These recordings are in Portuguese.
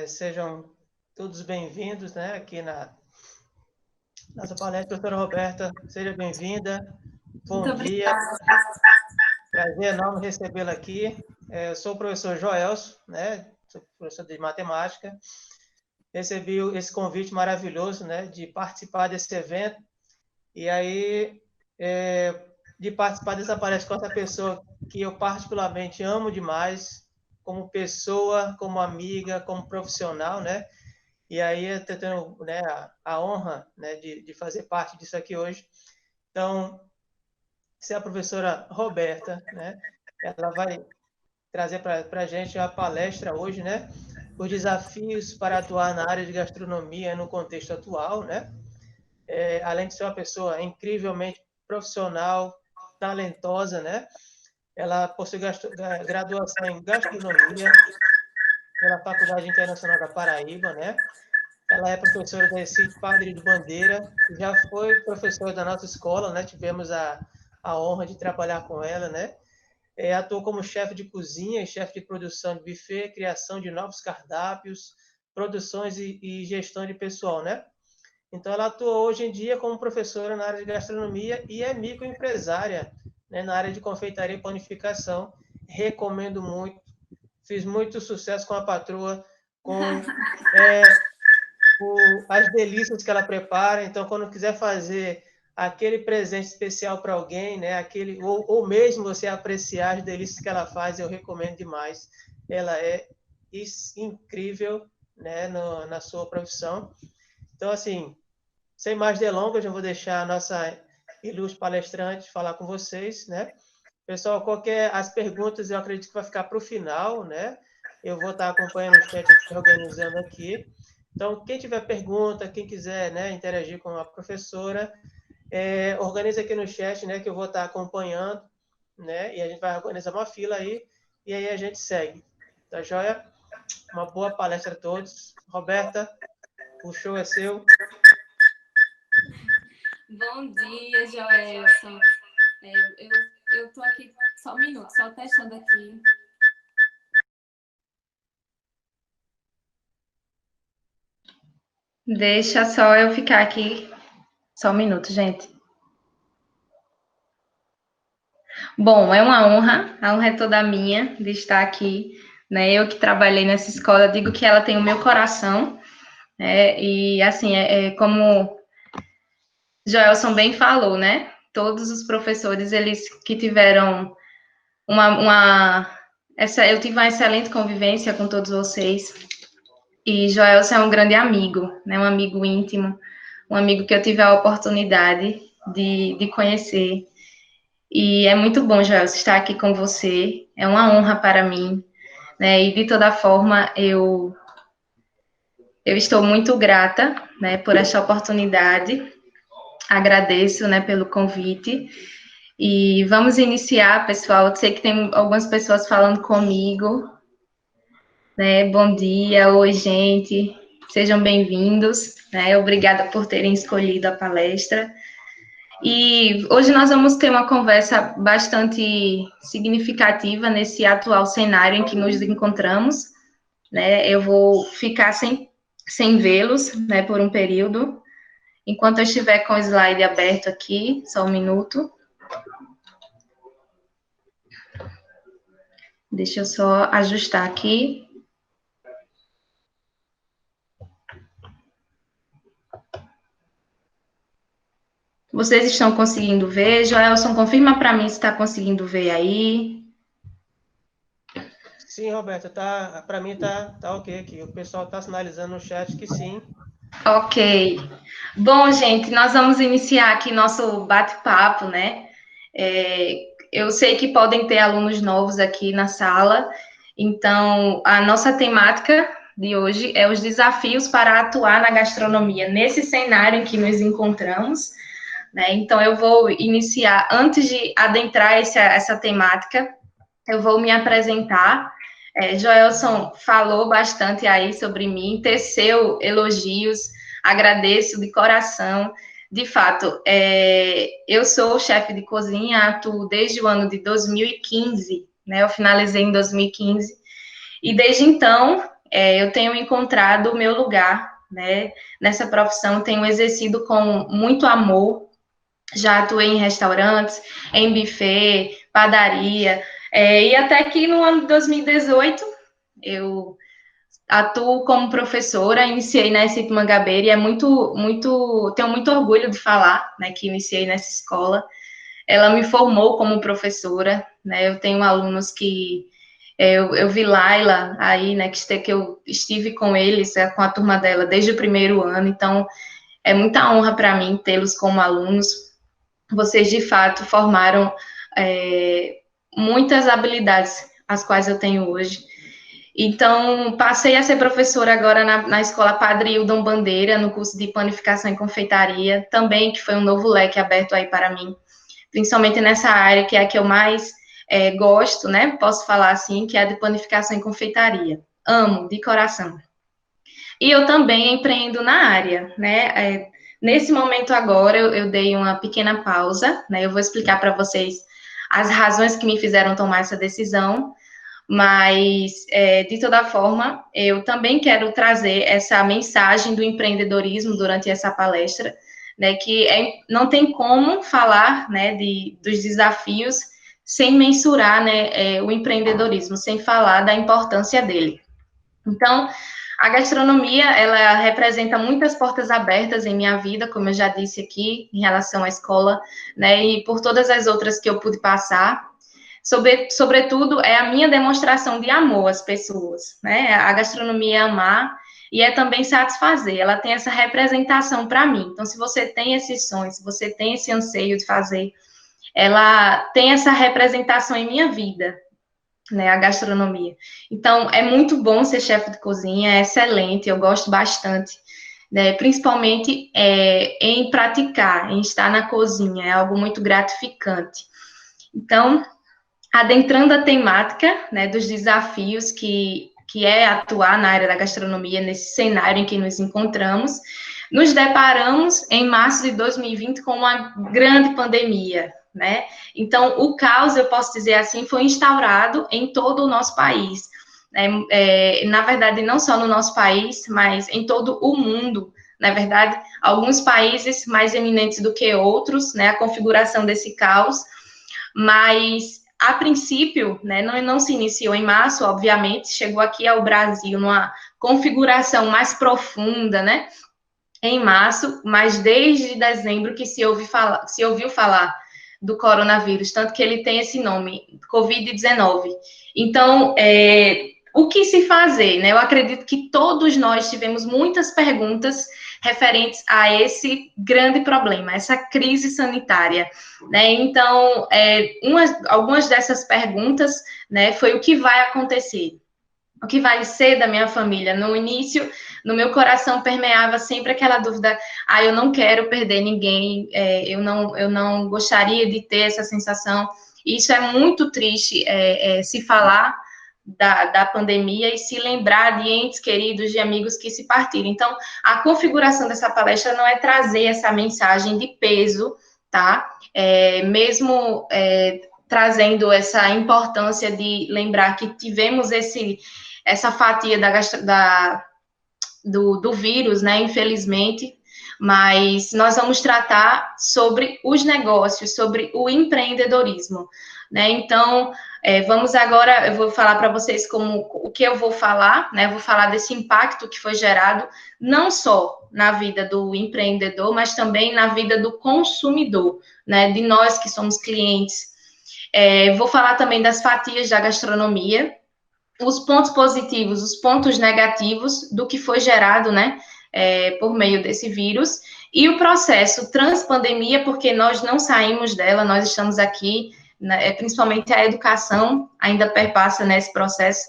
Sejam todos bem-vindos, né, aqui na nossa palestra. Doutora Roberta, seja bem-vinda. Muito Bom dia. obrigada. Prazer enorme recebê-la aqui. Eu sou o professor Joelson, né, sou professor de matemática. Recebi esse convite maravilhoso, né, de participar desse evento. E aí, de participar dessa palestra com essa pessoa que eu particularmente amo demais, como pessoa, como amiga, como profissional, né? E aí eu estou tendo, né, a honra, né, de fazer parte disso aqui hoje. Então, se a professora Roberta, né, ela vai trazer para a gente a palestra hoje, né, os desafios para atuar na área de gastronomia no contexto atual, né? Além de ser uma pessoa incrivelmente profissional, talentosa, né? Ela possui graduação em gastronomia pela Faculdade Internacional da Paraíba, né? Ela é professora da ECIT Padre de Bandeira, já foi professora da nossa escola, né? Tivemos a honra de trabalhar com ela, né? Atuou como chefe de cozinha e chefe de produção de buffet, criação de novos cardápios, produções e gestão de pessoal, né? Então, ela atua hoje em dia como professora na área de gastronomia e é microempresária, né, na área de confeitaria e panificação. Recomendo muito. Fiz muito sucesso com a patroa, com as delícias que ela prepara. Então, quando quiser fazer aquele presente especial para alguém, né, ou mesmo você apreciar as delícias que ela faz, eu recomendo demais. Ela é incrível, né, na sua profissão. Então, assim, sem mais delongas, eu vou deixar a nossa ilustre palestrante falar com vocês, né? Pessoal, as perguntas eu acredito que vai ficar para o final, né? Eu vou estar acompanhando o chat aqui, organizando aqui. Então, quem tiver pergunta, quem quiser, né, interagir com a professora, organiza aqui no chat, né, que eu vou estar acompanhando, né? E a gente vai organizar uma fila aí e aí a gente segue. Tá joia? Uma boa palestra a todos. Roberta, o show é seu. Bom dia, Joelson. Eu estou aqui só um minuto, só testando aqui. Deixa só eu ficar aqui só um minuto, gente. Bom, é uma honra, a honra é toda minha de estar aqui, né? Eu que trabalhei nessa escola, digo que ela tem o meu coração, né? E assim, como Joelson bem falou, né? Todos os professores, eles que tiveram eu tive uma excelente convivência com todos vocês. E Joelson é um grande amigo, né? Um amigo íntimo, um amigo que eu tive a oportunidade de conhecer. E é muito bom, Joelson, estar aqui com você. É uma honra para mim, né? E de toda forma, eu estou muito grata, né, por esta oportunidade. Agradeço, né, pelo convite. E vamos iniciar, pessoal. Eu sei que tem algumas pessoas falando comigo, né? Bom dia, oi, gente. Sejam bem-vindos, né? Obrigada por terem escolhido a palestra. E hoje nós vamos ter uma conversa bastante significativa nesse atual cenário em que nos encontramos, né? Eu vou ficar sem vê-los, né, por um período, enquanto eu estiver com o slide aberto aqui, só um minuto. Deixa eu só ajustar aqui. Vocês estão conseguindo ver? Joelson, confirma para mim se está conseguindo ver aí. Sim, Roberto, para mim tá ok aqui. O pessoal está sinalizando no chat que sim. Ok. Bom, gente, nós vamos iniciar aqui nosso bate-papo, né? Eu sei que podem ter alunos novos aqui na sala, então a nossa temática de hoje é os desafios para atuar na gastronomia nesse cenário em que nos encontramos, né? Então eu vou iniciar, antes de adentrar essa temática, eu vou me apresentar. Joelson falou bastante aí sobre mim, teceu elogios, agradeço de coração. De fato, eu sou chefe de cozinha, atuo desde o ano de 2015, né? Eu finalizei em 2015, e desde então eu tenho encontrado o meu lugar, né? Nessa profissão, tenho exercido com muito amor. Já atuei em restaurantes, em buffet, padaria, e até que no ano de 2018 eu atuo como professora, iniciei na ESIP Mangabeira e tenho muito orgulho de falar, né, que iniciei nessa escola. Ela me formou como professora, né, eu tenho alunos que eu vi Laila aí, né, que eu estive com eles, com a turma dela desde o primeiro ano, então é muita honra para mim tê-los como alunos. Vocês, de fato, formaram muitas habilidades, as quais eu tenho hoje. Então, passei a ser professora agora na Escola Padre Hildon Bandeira, no curso de Panificação e Confeitaria, também, que foi um novo leque aberto aí para mim, principalmente nessa área, que é a que eu mais gosto, né? Posso falar assim, que é a de Panificação e Confeitaria. Amo, de coração. E eu também empreendo na área, né? Nesse momento agora, eu dei uma pequena pausa, né? Eu vou explicar para vocês as razões que me fizeram tomar essa decisão, mas, de toda forma, eu também quero trazer essa mensagem do empreendedorismo durante essa palestra, né? Que não tem como falar, né, dos desafios sem mensurar, né, o empreendedorismo, sem falar da importância dele. Então, a gastronomia, ela representa muitas portas abertas em minha vida, como eu já disse aqui, em relação à escola, né, e por todas as outras que eu pude passar. Sobretudo, é a minha demonstração de amor às pessoas, né, a gastronomia é amar e é também satisfazer, ela tem essa representação para mim. Então, se você tem esse sonho, se você tem esse anseio de fazer, ela tem essa representação em minha vida, né, a gastronomia. Então, é muito bom ser chefe de cozinha, é excelente, eu gosto bastante, né, principalmente em praticar, em estar na cozinha, é algo muito gratificante. Então, adentrando a temática, né, dos desafios que é atuar na área da gastronomia, nesse cenário em que nos encontramos, nos deparamos em março de 2020 com uma grande pandemia, né? Então, o caos, eu posso dizer assim, foi instaurado em todo o nosso país. Na verdade, não só no nosso país, mas em todo o mundo. Na verdade, alguns países mais eminentes do que outros, né? A configuração desse caos, mas a princípio, né, não se iniciou em março, obviamente, chegou aqui ao Brasil numa configuração mais profunda, né, em março, mas desde dezembro que se ouviu falar do coronavírus, tanto que ele tem esse nome, Covid-19. Então, o que se fazer, né? Eu acredito que todos nós tivemos muitas perguntas referentes a esse grande problema, essa crise sanitária, né? Então, algumas dessas perguntas, né, foi o que vai acontecer, o que vai ser da minha família. No início, no meu coração permeava sempre aquela dúvida: eu não quero perder ninguém, eu não gostaria de ter essa sensação. Isso é muito triste, se falar da pandemia e se lembrar de entes queridos, de amigos que se partiram. Então, a configuração dessa palestra não é trazer essa mensagem de peso, tá? Mesmo trazendo essa importância de lembrar que tivemos essa fatia do vírus, né, infelizmente, mas nós vamos tratar sobre os negócios, sobre o empreendedorismo, né? Então, vamos agora, eu vou falar para vocês o que eu vou falar, né? Eu vou falar desse impacto que foi gerado, não só na vida do empreendedor, mas também na vida do consumidor, né? De nós que somos clientes. Vou falar também das fatias da gastronomia, os pontos positivos, os pontos negativos do que foi gerado, né, por meio desse vírus, e o processo transpandemia, porque nós não saímos dela, nós estamos aqui, né, principalmente a educação ainda perpassa nesse processo,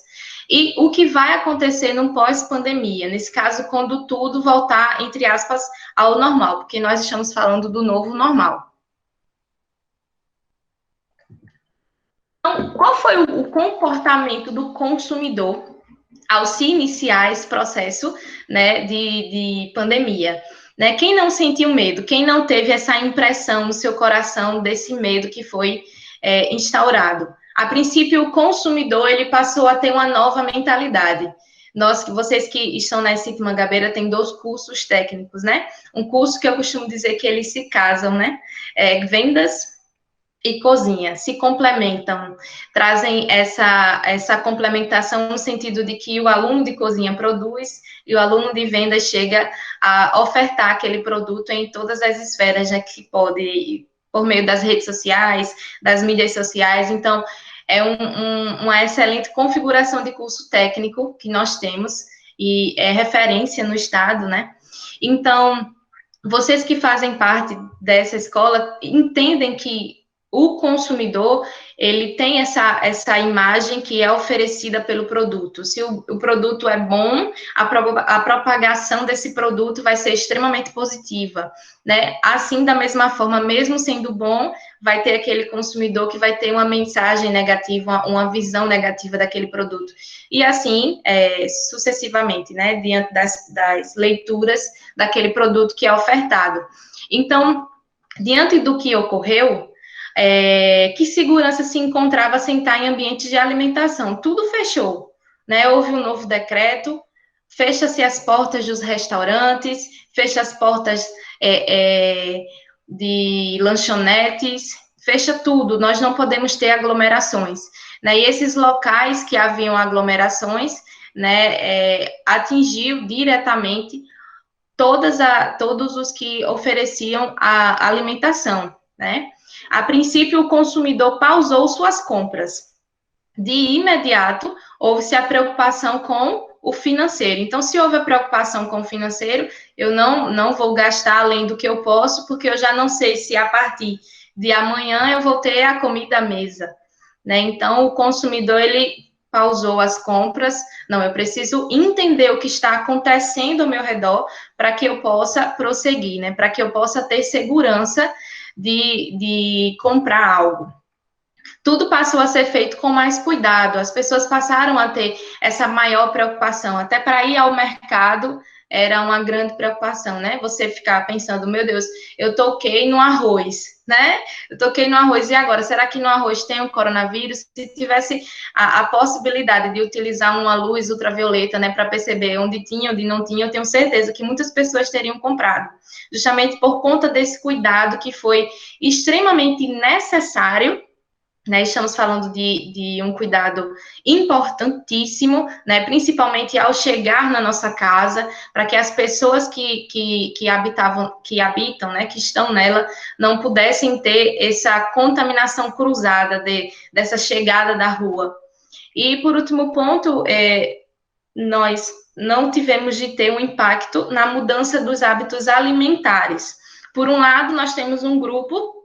e o que vai acontecer no pós-pandemia, nesse caso, quando tudo voltar, entre aspas, ao normal, porque nós estamos falando do novo normal. Então, qual foi o comportamento do consumidor ao se iniciar esse processo, né, de pandemia? Né? Quem não sentiu medo? Quem não teve essa impressão no seu coração desse medo que foi instaurado? A princípio, o consumidor ele passou a ter uma nova mentalidade. Vocês que estão na SIC Mangabeira têm 2 cursos técnicos, né? Um curso que eu costumo dizer que eles se casam, né? Vendas e cozinha, se complementam, trazem essa complementação no sentido de que o aluno de cozinha produz e o aluno de vendas chega a ofertar aquele produto em todas as esferas, né, que pode, por meio das redes sociais, das mídias sociais. Então, é uma excelente configuração de curso técnico que nós temos e é referência no estado, né? Então, vocês que fazem parte dessa escola entendem que o consumidor, ele tem essa imagem que é oferecida pelo produto. Se o produto é bom, a propagação desse produto vai ser extremamente positiva, né? Assim, da mesma forma, mesmo sendo bom, vai ter aquele consumidor que vai ter uma mensagem negativa, uma visão negativa daquele produto. E assim, sucessivamente, né? Diante das leituras daquele produto que é ofertado. Então, diante do que ocorreu, que segurança se encontrava sentar em ambientes de alimentação? Tudo fechou, né? Houve um novo decreto, fecha-se as portas dos restaurantes, fecha as portas de lanchonetes, fecha tudo, nós não podemos ter aglomerações, né? E esses locais que haviam aglomerações, né, atingiu diretamente todos os que ofereciam a alimentação, né? A princípio, o consumidor pausou suas compras. De imediato, houve-se a preocupação com o financeiro. Então, se houve a preocupação com o financeiro, eu não vou gastar além do que eu posso, porque eu já não sei se a partir de amanhã eu vou ter a comida à mesa, né? Então, o consumidor, ele pausou as compras. Não, eu preciso entender o que está acontecendo ao meu redor para que eu possa prosseguir, né? Para que eu possa ter segurança de comprar algo. Tudo passou a ser feito com mais cuidado, as pessoas passaram a ter essa maior preocupação, até para ir ao mercado era uma grande preocupação, né? Você ficar pensando, meu Deus, eu toquei no arroz, né? Eu toquei no arroz, e agora? Será que no arroz tem o coronavírus? Se tivesse a possibilidade de utilizar uma luz ultravioleta, né, para perceber onde tinha, onde não tinha, eu tenho certeza que muitas pessoas teriam comprado, justamente por conta desse cuidado que foi extremamente necessário, né? Estamos falando de um cuidado importantíssimo, né? Principalmente ao chegar na nossa casa, para que as pessoas que habitam, né? Que estão nela, não pudessem ter essa contaminação cruzada dessa chegada da rua. E, por último ponto, nós não tivemos de ter um impacto na mudança dos hábitos alimentares. Por um lado, nós temos um grupo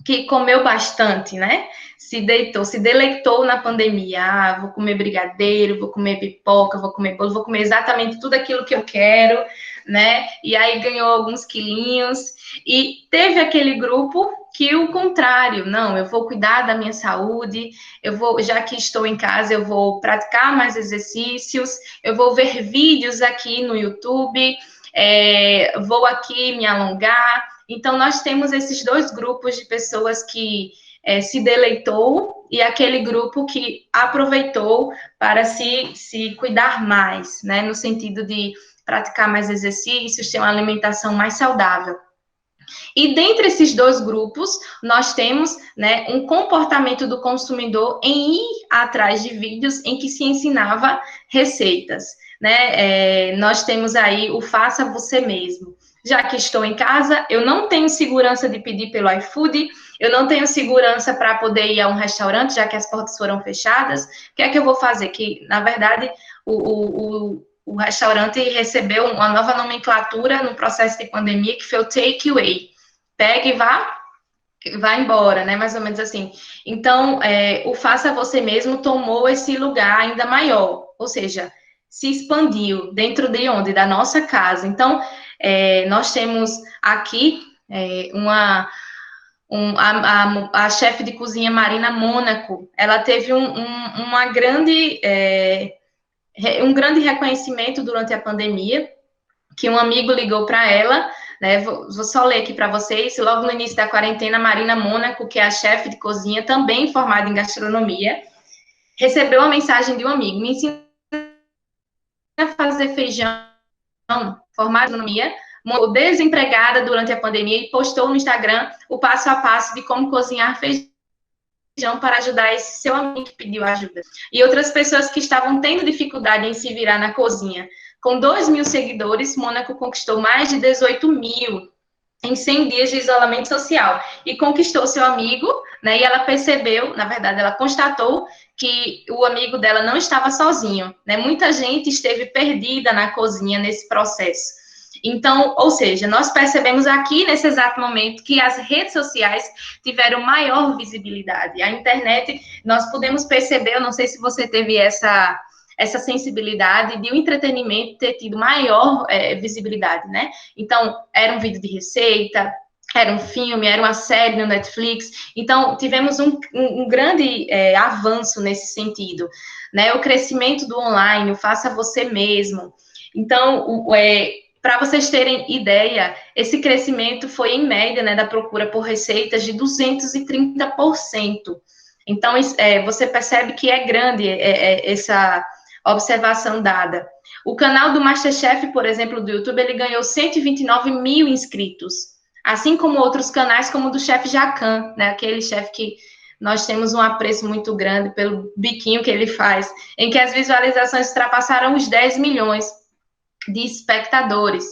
que comeu bastante, né? Se deleitou na pandemia. Ah, vou comer brigadeiro, vou comer pipoca, vou comer bolo, vou comer exatamente tudo aquilo que eu quero, né? E aí ganhou alguns quilinhos. E teve aquele grupo que o contrário, não, eu vou cuidar da minha saúde, já que estou em casa, eu vou praticar mais exercícios, eu vou ver vídeos aqui no YouTube, vou aqui me alongar. Então, nós temos esses 2 grupos de pessoas que se deleitou e aquele grupo que aproveitou para se cuidar mais, né? No sentido de praticar mais exercícios, ter uma alimentação mais saudável. E dentre esses 2 grupos, nós temos, né, um comportamento do consumidor em ir atrás de vídeos em que se ensinava receitas, né? Nós temos aí o faça você mesmo. Já que estou em casa, eu não tenho segurança de pedir pelo iFood, eu não tenho segurança para poder ir a um restaurante, já que as portas foram fechadas. O que é que eu vou fazer? Que, na verdade, o restaurante recebeu uma nova nomenclatura no processo de pandemia, que foi o takeaway. Pega e vá embora, né? Mais ou menos assim. Então, o faça você mesmo tomou esse lugar ainda maior, ou seja, se expandiu dentro de onde? Da nossa casa. Então, nós temos aqui a chefe de cozinha Marina Mônaco, ela teve um grande reconhecimento durante a pandemia, que um amigo ligou para ela, né? Vou só ler aqui para vocês. Logo no início da quarentena, Marina Mônaco, que é a chefe de cozinha, também formada em gastronomia, recebeu uma mensagem de um amigo: me ensina fazer feijão, formada em economia, desempregada durante a pandemia e postou no Instagram o passo a passo de como cozinhar feijão para ajudar esse seu amigo que pediu ajuda. E outras pessoas que estavam tendo dificuldade em se virar na cozinha. Com 2.000 seguidores, Mônaco conquistou mais de 18.000 em 100 dias de isolamento social. E conquistou seu amigo, né? E ela percebeu, na verdade, ela constatou que o amigo dela não estava sozinho, né? Muita gente esteve perdida na cozinha nesse processo. Então, ou seja, nós percebemos aqui, nesse exato momento, que as redes sociais tiveram maior visibilidade. A internet, nós podemos perceber, eu não sei se você teve essa sensibilidade de o entretenimento ter tido maior visibilidade, né? Então, era um vídeo de receita, era um filme, era uma série no Netflix. Então, tivemos um grande avanço nesse sentido, né? O crescimento do online, o faça você mesmo. Então, para vocês terem ideia, esse crescimento foi, em média, né, da procura por receitas de 230%. Então, você percebe que é grande essa observação dada. O canal do MasterChef, por exemplo, do YouTube, ele ganhou 129 mil inscritos, assim como outros canais, como o do Chef Jacan, né, aquele chefe que nós temos um apreço muito grande pelo biquinho que ele faz, em que as visualizações ultrapassaram os 10 milhões de espectadores.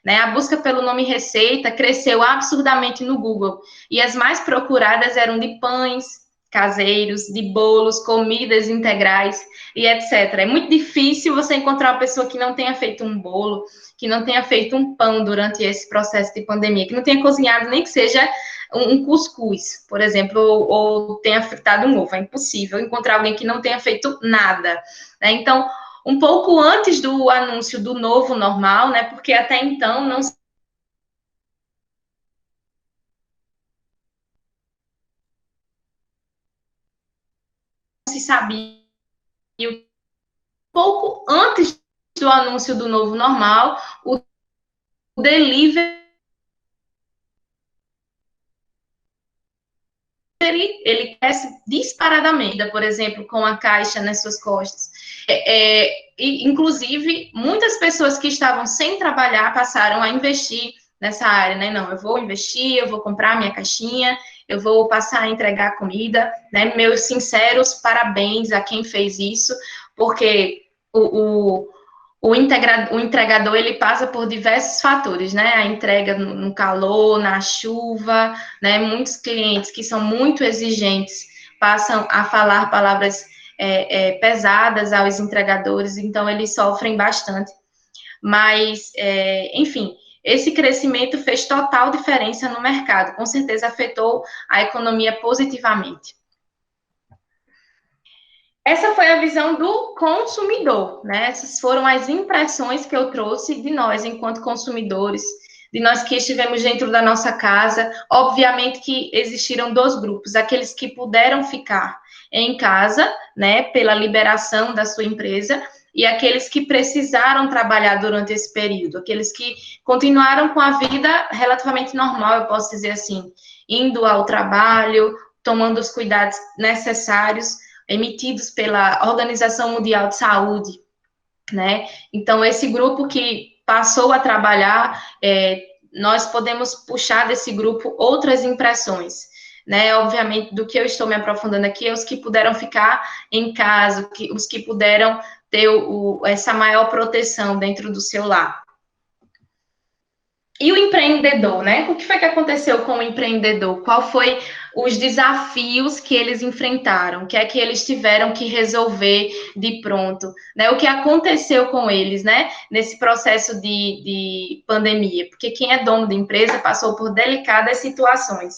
Né? A busca pelo nome receita cresceu absurdamente no Google, e as mais procuradas eram de pães caseiros, de bolos, comidas integrais e etc. É muito difícil você encontrar uma pessoa que não tenha feito um bolo, que não tenha feito um pão durante esse processo de pandemia, que não tenha cozinhado nem que seja um cuscuz, por exemplo, ou tenha fritado um ovo. É impossível encontrar alguém que não tenha feito nada. Né? Então, um pouco antes do anúncio do novo normal, né? Porque até então não se sabia. Pouco antes do anúncio do novo normal, o delivery ele cresce disparadamente, por exemplo, com a caixa nas suas costas. E, inclusive, muitas pessoas que estavam sem trabalhar passaram a investir nessa área, né? Não, eu vou investir, eu vou comprar minha caixinha, eu vou passar a entregar comida, né? Meus sinceros parabéns a quem fez isso, porque o entregador, ele passa por diversos fatores, né? A entrega no calor, na chuva, né? Muitos clientes que são muito exigentes passam a falar palavras pesadas aos entregadores, então eles sofrem bastante. Mas, enfim, esse crescimento fez total diferença no mercado, com certeza afetou a economia positivamente. Essa foi a visão do consumidor, né? Essas foram as impressões que eu trouxe de nós, enquanto consumidores, de nós que estivemos dentro da nossa casa. Obviamente que existiram dois grupos, aqueles que puderam ficar em casa, né, pela liberação da sua empresa, e aqueles que precisaram trabalhar durante esse período, aqueles que continuaram com a vida relativamente normal, eu posso dizer assim, indo ao trabalho, tomando os cuidados necessários, emitidos pela Organização Mundial de Saúde, né? Então, esse grupo que passou a trabalhar, nós podemos puxar desse grupo outras impressões, né? Obviamente, do que eu estou me aprofundando aqui é os que puderam ficar em casa, os que puderam ter essa maior proteção dentro do seu lar. E o empreendedor, né? O que foi que aconteceu com o empreendedor? Qual foi os desafios que eles enfrentaram? O que é que eles tiveram que resolver de pronto? Né? O que aconteceu com eles, né? Nesse processo de pandemia? Porque quem é dono de empresa passou por delicadas situações.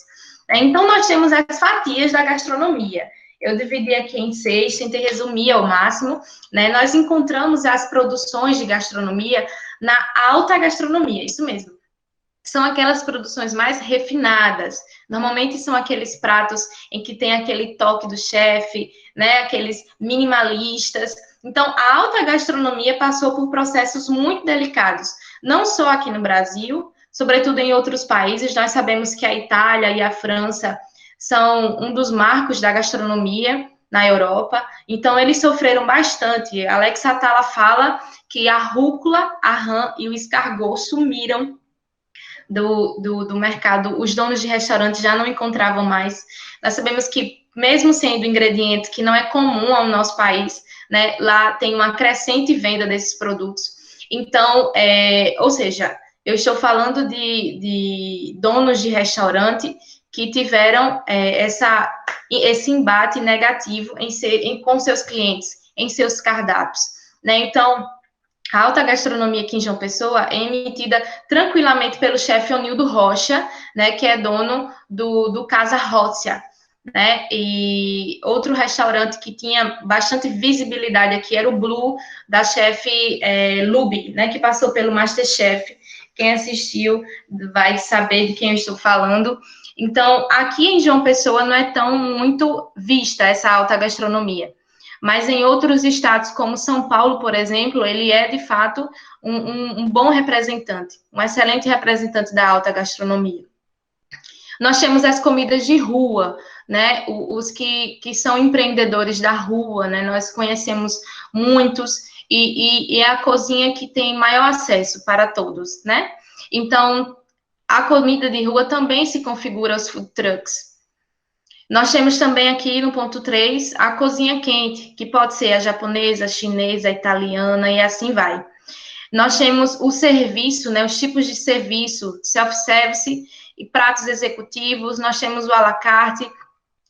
Então, nós temos as fatias da gastronomia. Eu dividi aqui em 6, tentei resumir ao máximo, né? Nós encontramos as produções de gastronomia na alta gastronomia, isso mesmo. São aquelas produções mais refinadas. Normalmente são aqueles pratos em que tem aquele toque do chefe, né? Aqueles minimalistas. Então, a alta gastronomia passou por processos muito delicados, não só aqui no Brasil, sobretudo em outros países. Nós sabemos que a Itália e a França são um dos marcos da gastronomia, na Europa, então eles sofreram bastante. Alex Atala fala que a rúcula, a rã e o escargot sumiram do mercado, os donos de restaurantes já não encontravam mais. Nós sabemos que, mesmo sendo ingrediente que não é comum ao nosso país, né, lá tem uma crescente venda desses produtos. Então, ou seja, eu estou falando de donos de restaurante que tiveram esse embate negativo com seus clientes, em seus cardápios, né? Então, a alta gastronomia aqui em João Pessoa é emitida tranquilamente pelo chefe Onildo Rocha, né, que é dono do Casa Rócia, né, e outro restaurante que tinha bastante visibilidade aqui era o Blue, da chefe Lubi, né, que passou pelo MasterChef. Quem assistiu vai saber de quem eu estou falando. Então, aqui em João Pessoa não é tão muito vista essa alta gastronomia. Mas em outros estados, como São Paulo, por exemplo, ele é, de fato, um bom representante, um excelente representante da alta gastronomia. Nós temos as comidas de rua, né? Os que são empreendedores da rua, né? Nós conhecemos muitos, e é a cozinha que tem maior acesso para todos, né? Então, a comida de rua também se configura aos food trucks. Nós temos também aqui no ponto 3 a cozinha quente, que pode ser a japonesa, a chinesa, a italiana e assim vai. Nós temos o serviço, né, os tipos de serviço, self-service e pratos executivos, nós temos o à la carte,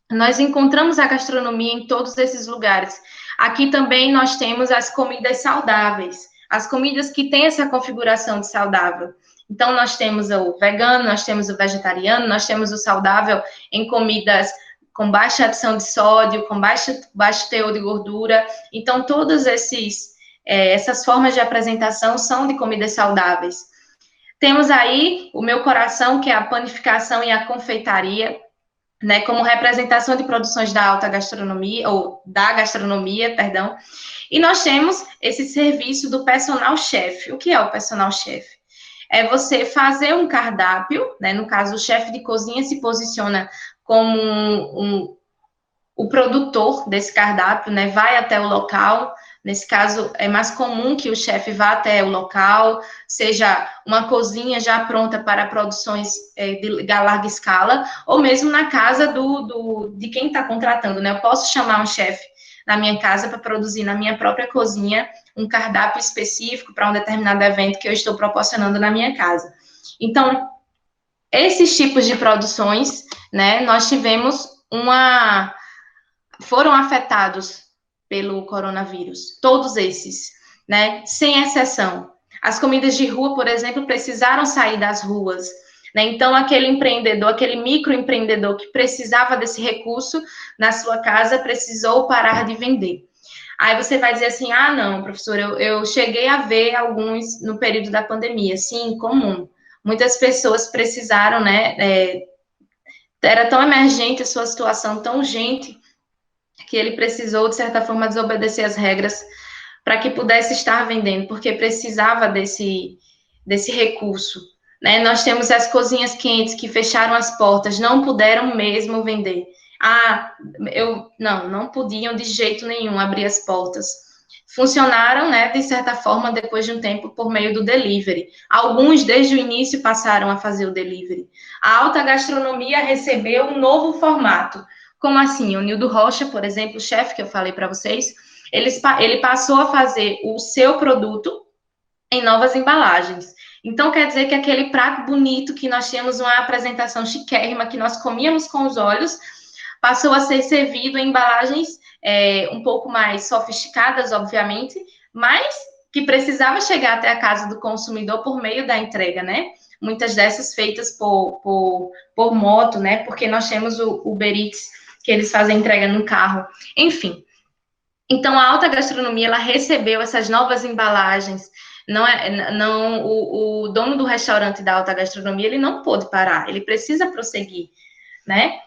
nós encontramos a gastronomia em todos esses lugares. Aqui também nós temos as comidas saudáveis, as comidas que têm essa configuração de saudável. Então, nós temos o vegano, nós temos o vegetariano, nós temos o saudável em comidas com baixa adição de sódio, com baixo teor de gordura. Então, todas essas formas de apresentação são de comidas saudáveis. Temos aí o meu coração, que é a panificação e a confeitaria, né, como representação de produções da alta gastronomia, ou da gastronomia, perdão. E nós temos esse serviço do personal chef. O que é o personal chef? É você fazer um cardápio, né, no caso, o chefe de cozinha se posiciona como o produtor desse cardápio, né, vai até o local. Nesse caso, é mais comum que o chefe vá até o local, seja uma cozinha já pronta para produções de larga escala, ou mesmo na casa de quem está contratando, né? Eu posso chamar um chefe na minha casa para produzir na minha própria cozinha um cardápio específico para um determinado evento que eu estou proporcionando na minha casa. Então, esses tipos de produções, né, nós tivemos foram afetados pelo coronavírus, todos esses, né, sem exceção. As comidas de rua, por exemplo, precisaram sair das ruas, né, então aquele empreendedor, aquele microempreendedor que precisava desse recurso na sua casa, precisou parar de vender. Aí você vai dizer assim, ah, não, professor, eu cheguei a ver alguns no período da pandemia, sim, comum. Muitas pessoas precisaram, né, era tão emergente a sua situação, tão urgente, que ele precisou, de certa forma, desobedecer as regras para que pudesse estar vendendo, porque precisava desse recurso, né? Nós temos as cozinhas quentes que fecharam as portas, não puderam mesmo vender. Ah, não podiam de jeito nenhum abrir as portas. Funcionaram, né, de certa forma, depois de um tempo, por meio do delivery. Alguns, desde o início, passaram a fazer o delivery. A alta gastronomia recebeu um novo formato. Como assim? O Nildo Rocha, por exemplo, o chefe que eu falei para vocês, ele passou a fazer o seu produto em novas embalagens. Então, quer dizer que aquele prato bonito que nós tínhamos uma apresentação chiquérrima, que nós comíamos com os olhos, passou a ser servido em embalagens um pouco mais sofisticadas, obviamente, mas que precisava chegar até a casa do consumidor por meio da entrega, né? Muitas dessas feitas por moto, né? Porque nós temos o Uber Eats, que eles fazem entrega no carro. Enfim. Então, a alta gastronomia, ela recebeu essas novas embalagens. O dono do restaurante da alta gastronomia, ele não pôde parar, ele precisa prosseguir, né?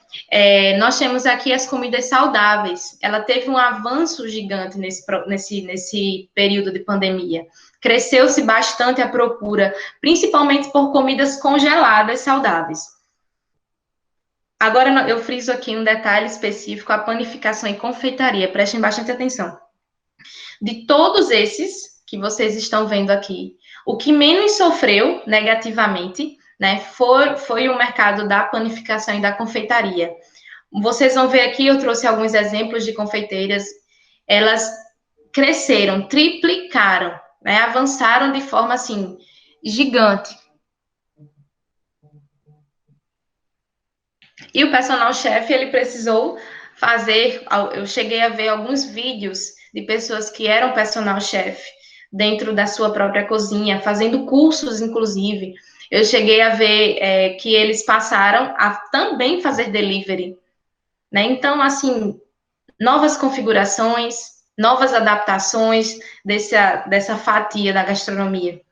Nós temos aqui as comidas saudáveis. Ela teve um avanço gigante nesse período de pandemia. Cresceu-se bastante a procura, principalmente por comidas congeladas saudáveis. Agora, eu friso aqui um detalhe específico, a panificação e confeitaria. Prestem bastante atenção. De todos esses que vocês estão vendo aqui, o que menos sofreu negativamente, né, foi o mercado da panificação e da confeitaria. Vocês vão ver aqui, eu trouxe alguns exemplos de confeiteiras, elas cresceram, triplicaram, né, avançaram de forma, assim, gigante. E o personal-chefe, ele precisou fazer, eu cheguei a ver alguns vídeos de pessoas que eram personal-chefe dentro da sua própria cozinha, fazendo cursos, inclusive. Eu cheguei a ver que eles passaram a também fazer delivery, né? Então, assim, novas configurações, novas adaptações dessa fatia da gastronomia.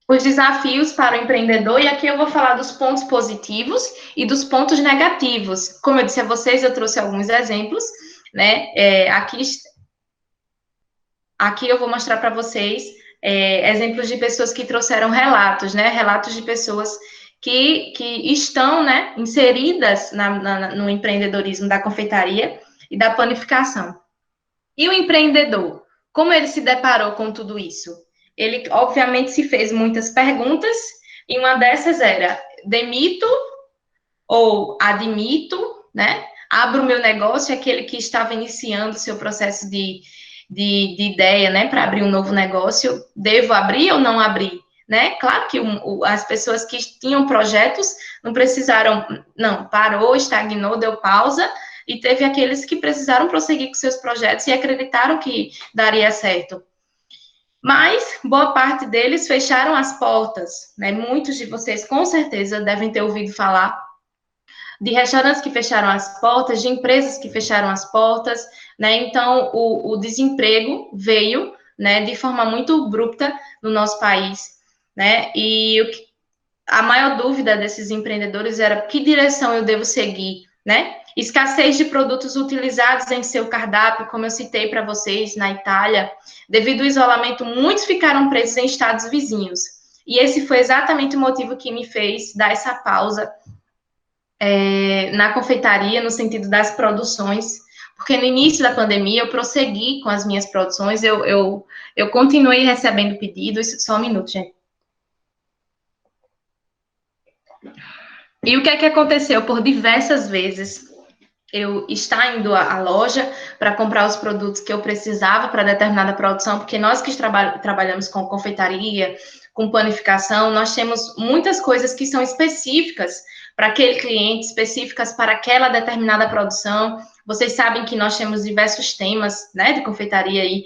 Os desafios para o empreendedor, e aqui eu vou falar dos pontos positivos e dos pontos negativos. Como eu disse a vocês, eu trouxe alguns exemplos, né? Aqui eu vou mostrar para vocês exemplos de pessoas que trouxeram relatos, né? Relatos de pessoas que estão, né, inseridas no empreendedorismo da confeitaria e da panificação. E o empreendedor, como ele se deparou com tudo isso? Ele, obviamente, se fez muitas perguntas, e uma dessas era: demito ou admito, né? Abro o meu negócio, aquele que estava iniciando o seu processo de ideia, né, para abrir um novo negócio, devo abrir ou não abrir? Né? Claro que as pessoas que tinham projetos não precisaram, não, parou, estagnou, deu pausa, e teve aqueles que precisaram prosseguir com seus projetos e acreditaram que daria certo. Mas boa parte deles fecharam as portas, né? Muitos de vocês com certeza devem ter ouvido falar de restaurantes que fecharam as portas, de empresas que fecharam as portas, né? Então o desemprego veio, né, de forma muito abrupta no nosso país, né? E a maior dúvida desses empreendedores era: que direção eu devo seguir, né? Escassez de produtos utilizados em seu cardápio, como eu citei para vocês, na Itália. Devido ao isolamento, muitos ficaram presos em estados vizinhos. E esse foi exatamente o motivo que me fez dar essa pausa na confeitaria, no sentido das produções, porque no início da pandemia eu prossegui com as minhas produções, eu continuei recebendo pedidos. Só um minuto, gente. E o que é que aconteceu? Por diversas vezes, eu estava indo à loja para comprar os produtos que eu precisava para determinada produção, porque nós que trabalhamos com confeitaria, com panificação, nós temos muitas coisas que são específicas para aquele cliente, específicas para aquela determinada produção. Vocês sabem que nós temos diversos temas, né, de confeitaria aí,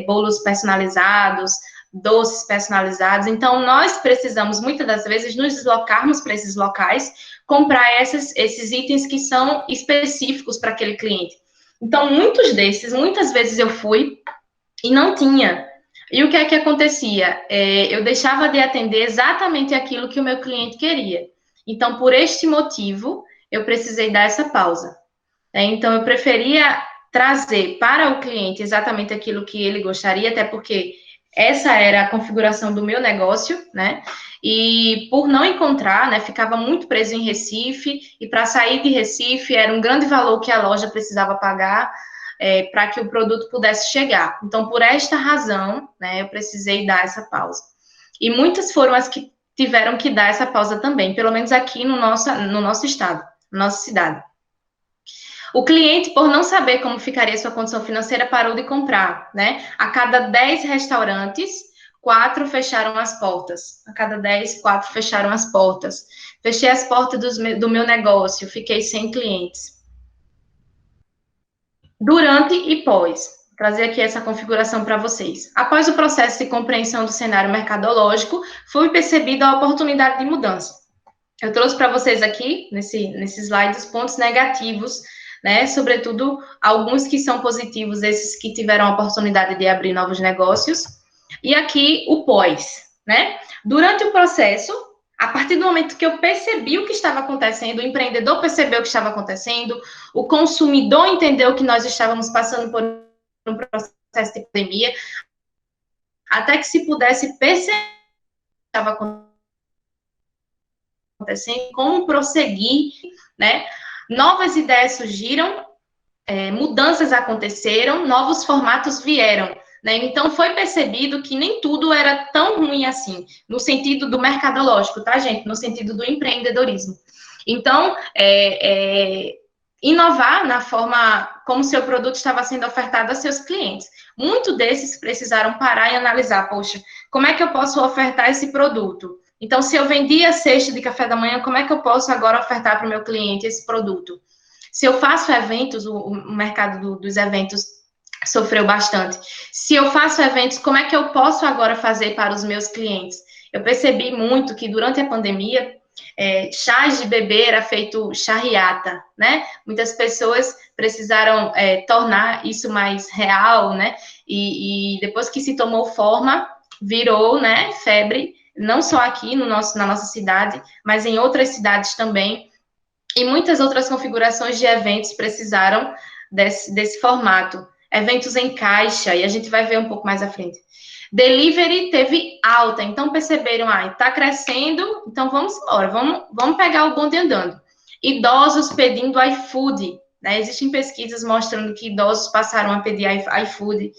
bolos personalizados, doces personalizados. Então, nós precisamos, muitas das vezes, nos deslocarmos para esses locais, comprar esses itens que são específicos para aquele cliente. Então, muitas vezes eu fui e não tinha. E o que é que acontecia? Eu deixava de atender exatamente aquilo que o meu cliente queria. Então, por este motivo, eu precisei dar essa pausa. Então, eu preferia trazer para o cliente exatamente aquilo que ele gostaria, até porque essa era a configuração do meu negócio, né? E por não encontrar, né, ficava muito preso em Recife, e para sair de Recife era um grande valor que a loja precisava pagar para que o produto pudesse chegar. Então, por esta razão, né, eu precisei dar essa pausa. E muitas foram as que tiveram que dar essa pausa também, pelo menos aqui no nosso estado, na nossa cidade. O cliente, por não saber como ficaria sua condição financeira, parou de comprar, né? A cada 10 restaurantes, 4 fecharam as portas. A cada 10, 4 fecharam as portas. Fechei as portas do meu negócio, fiquei sem clientes. Durante e pós. Vou trazer aqui essa configuração para vocês. Após o processo de compreensão do cenário mercadológico, foi percebida a oportunidade de mudança. Eu trouxe para vocês aqui, nesse slide, os pontos negativos, né? Sobretudo, alguns que são positivos, esses que tiveram a oportunidade de abrir novos negócios. E aqui, o pós, né? Durante o processo, a partir do momento que eu percebi o que estava acontecendo, o empreendedor percebeu o que estava acontecendo, o consumidor entendeu que nós estávamos passando por um processo de pandemia, até que se pudesse perceber o que estava acontecendo, como prosseguir, né? Novas ideias surgiram, mudanças aconteceram, novos formatos vieram, né? Então, foi percebido que nem tudo era tão ruim assim, no sentido do mercadológico, tá, gente? No sentido do empreendedorismo. Então, inovar na forma como seu produto estava sendo ofertado a seus clientes. Muitos desses precisaram parar e analisar, poxa, como é que eu posso ofertar esse produto? Então, se eu vendia cesta de café da manhã, como é que eu posso agora ofertar para o meu cliente esse produto? Se eu faço eventos, o mercado dos eventos sofreu bastante. Se eu faço eventos, como é que eu posso agora fazer para os meus clientes? Eu percebi muito que durante a pandemia, chás de bebê era feito charriata, né? Muitas pessoas precisaram tornar isso mais real, né? E depois que se tomou forma, virou, né, febre, não só aqui na nossa cidade, mas em outras cidades também. E muitas outras configurações de eventos precisaram desse formato. Eventos em caixa, e a gente vai ver um pouco mais à frente. Delivery teve alta, então perceberam, está crescendo, então vamos embora, vamos pegar o bonde andando. Idosos pedindo iFood, né? Existem pesquisas mostrando que idosos passaram a pedir iFood.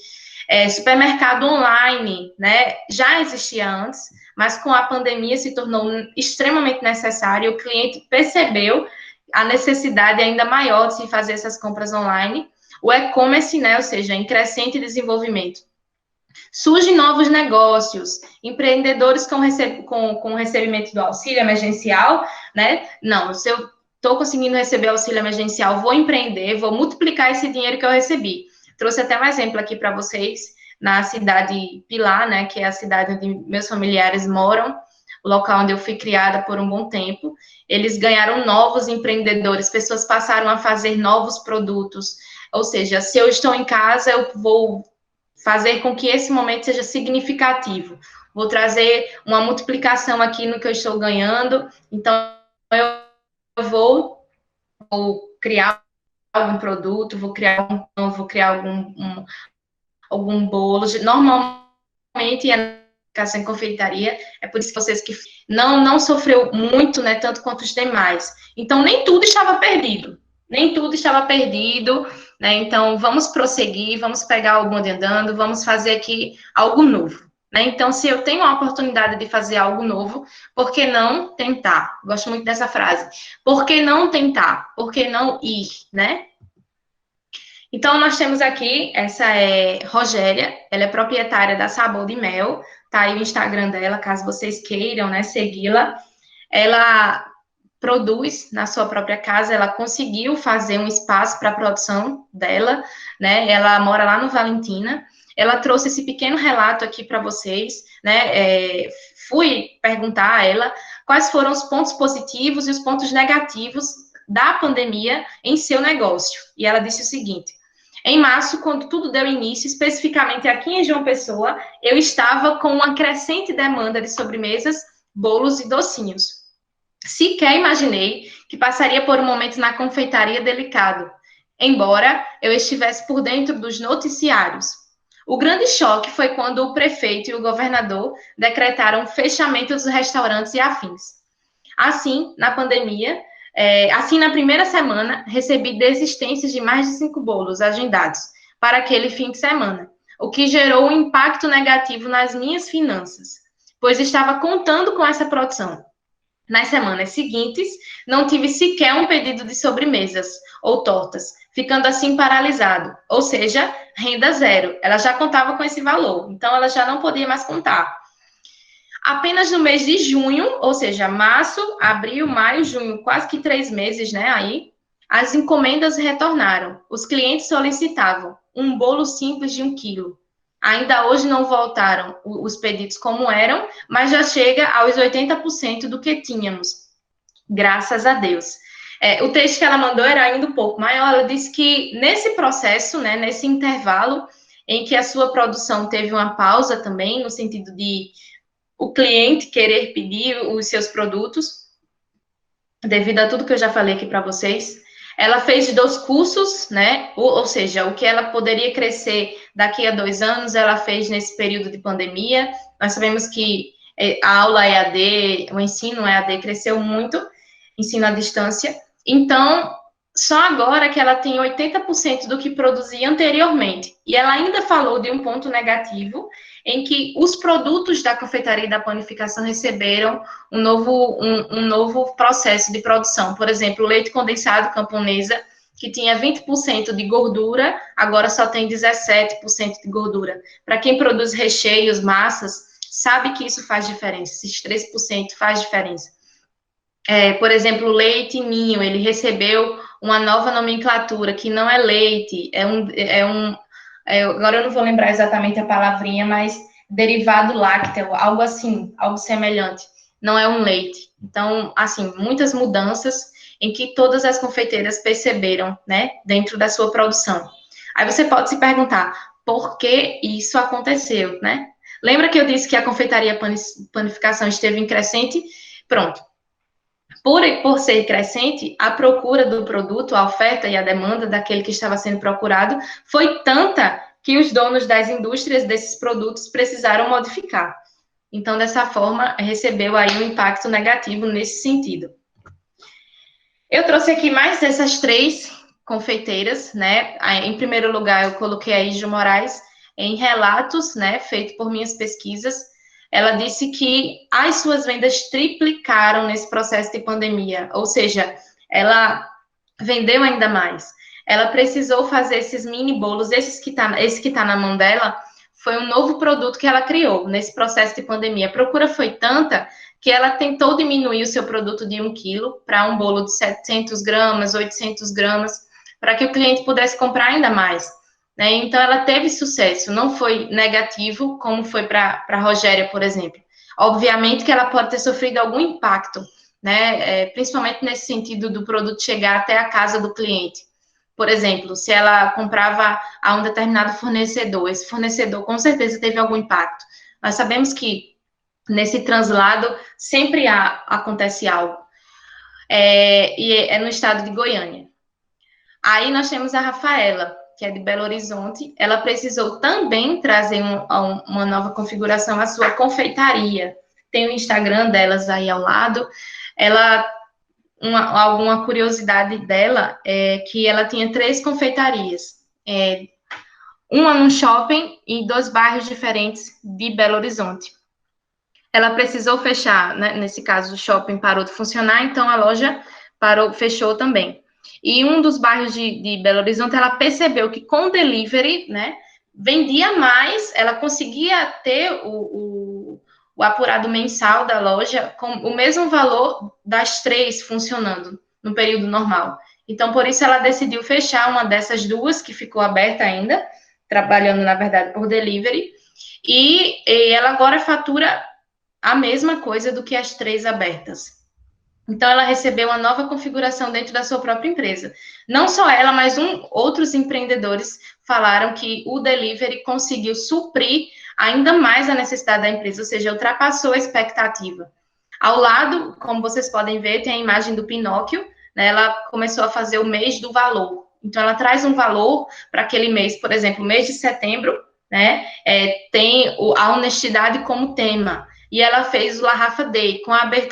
Supermercado online, né? Já existia antes, mas com a pandemia se tornou extremamente necessário, o cliente percebeu a necessidade ainda maior de se fazer essas compras online. O e-commerce, né? Ou seja, em crescente desenvolvimento. Surgem novos negócios, empreendedores com o recebimento do auxílio emergencial, né? Não, se eu estou conseguindo receber auxílio emergencial, vou empreender, vou multiplicar esse dinheiro que eu recebi. Trouxe até um exemplo aqui para vocês, na cidade Pilar, né? Que é a cidade onde meus familiares moram, o local onde eu fui criada por um bom tempo. Eles ganharam novos empreendedores, pessoas passaram a fazer novos produtos. Ou seja, se eu estou em casa, eu vou fazer com que esse momento seja significativo. Vou trazer uma multiplicação aqui no que eu estou ganhando. Então, eu vou criar algum produto, vou criar algum bolo. Normalmente, em confeitaria, é por isso que vocês que não sofreu muito, né, tanto quanto os demais. Então, nem tudo estava perdido. Nem tudo estava perdido, né? Então, vamos prosseguir, vamos pegar o bonde andando, vamos fazer aqui algo novo, né? Então, se eu tenho a oportunidade de fazer algo novo, por que não tentar? Gosto muito dessa frase. Por que não tentar? Por que não ir, né? Então, nós temos aqui, essa é Rogéria, ela é proprietária da Sabor de Mel, tá aí o Instagram dela, caso vocês queiram, né, segui-la. Ela produz na sua própria casa, ela conseguiu fazer um espaço para a produção dela, né? Ela mora lá no Valentina. Ela trouxe esse pequeno relato aqui para vocês, né? Fui perguntar a ela quais foram os pontos positivos e os pontos negativos da pandemia em seu negócio. E ela disse o seguinte: em março, quando tudo deu início, especificamente aqui em João Pessoa, eu estava com uma crescente demanda de sobremesas, bolos e docinhos. Sequer imaginei que passaria por um momento na confeitaria delicado, embora eu estivesse por dentro dos noticiários. O grande choque foi quando o prefeito e o governador decretaram o fechamento dos restaurantes e afins. Assim, na pandemia, na primeira semana, recebi desistências de mais de 5 bolos agendados para aquele fim de semana, o que gerou um impacto negativo nas minhas finanças, pois estava contando com essa produção. Nas semanas seguintes, não tive sequer um pedido de sobremesas ou tortas, ficando assim paralisado, ou seja, renda zero. Ela já contava com esse valor, então ela já não podia mais contar. Apenas no mês de junho, ou seja, março, abril, maio, junho, quase que 3 meses, né? Aí, as encomendas retornaram. Os clientes solicitavam um bolo simples de 1 quilo. Ainda hoje não voltaram os pedidos como eram, mas já chega aos 80% do que tínhamos. Graças a Deus. O texto que ela mandou era ainda um pouco maior. Ela disse que nesse processo, né, nesse intervalo em que a sua produção teve uma pausa também, no sentido de o cliente querer pedir os seus produtos, devido a tudo que eu já falei aqui para vocês, ela fez 2 cursos, né? Ou seja, o que ela poderia crescer daqui a 2 anos, ela fez nesse período de pandemia. Nós sabemos que a aula EAD, o ensino EAD cresceu muito, ensino à distância. Então, só agora que ela tem 80% do que produzia anteriormente. E ela ainda falou de um ponto negativo, em que os produtos da confeitaria e da panificação receberam um novo processo de produção. Por exemplo, o leite condensado camponesa, que tinha 20% de gordura, agora só tem 17% de gordura. Para quem produz recheios, massas, sabe que isso faz diferença, esses 3% faz diferença. Por exemplo, o leite ninho, ele recebeu uma nova nomenclatura, que não é leite, agora eu não vou lembrar exatamente a palavrinha, mas derivado lácteo, algo assim, algo semelhante, não é um leite. Então, assim, muitas mudanças em que todas as confeiteiras perceberam, né, dentro da sua produção. Aí você pode se perguntar, por que isso aconteceu, né? Lembra que eu disse que a confeitaria panificação esteve em crescente? Pronto. Por ser crescente, a procura do produto, a oferta e a demanda daquele que estava sendo procurado foi tanta que os donos das indústrias desses produtos precisaram modificar. Então, dessa forma, recebeu aí um impacto negativo nesse sentido. Eu trouxe aqui mais dessas 3 confeiteiras, né? Em primeiro lugar, eu coloquei a Iju Moraes em relatos, né, feito por minhas pesquisas. Ela disse que as suas vendas triplicaram nesse processo de pandemia, ou seja, ela vendeu ainda mais. Ela precisou fazer esses mini bolos, esse que tá na mão dela, foi um novo produto que ela criou nesse processo de pandemia. A procura foi tanta que ela tentou diminuir o seu produto de 1 quilo para um bolo de 700 gramas, 800 gramas, para que o cliente pudesse comprar ainda mais. Né? Então, ela teve sucesso, não foi negativo, como foi para a Rogéria, por exemplo. Obviamente que ela pode ter sofrido algum impacto, né? Principalmente nesse sentido do produto chegar até a casa do cliente. Por exemplo, se ela comprava a um determinado fornecedor, esse fornecedor com certeza teve algum impacto. Nós sabemos que nesse translado sempre acontece algo. E é no estado de Goiânia. Aí nós temos a Rafaela, que é de Belo Horizonte. Ela precisou também trazer uma nova configuração à sua confeitaria. Tem o Instagram delas aí ao lado. Alguma curiosidade dela é que ela tinha 3 confeitarias. Uma num shopping e 2 bairros diferentes de Belo Horizonte. Ela precisou fechar, né? Nesse caso, o shopping parou de funcionar, então a loja fechou também. E um dos bairros de Belo Horizonte, ela percebeu que com o delivery, né, vendia mais, ela conseguia ter o apurado mensal da loja com o mesmo valor das 3 funcionando no período normal. Então, por isso, ela decidiu fechar uma dessas 2, que ficou aberta ainda, trabalhando, na verdade, por delivery, e ela agora fatura a mesma coisa do que as 3 abertas. Então, ela recebeu uma nova configuração dentro da sua própria empresa. Não só ela, mas outros empreendedores falaram que o delivery conseguiu suprir ainda mais a necessidade da empresa, ou seja, ultrapassou a expectativa. Ao lado, como vocês podem ver, tem a imagem do Pinóquio, né? Ela começou a fazer o mês do valor. Então, ela traz um valor para aquele mês, por exemplo, o mês de setembro, né? Tem a honestidade como tema. E ela fez o La Rafa Day,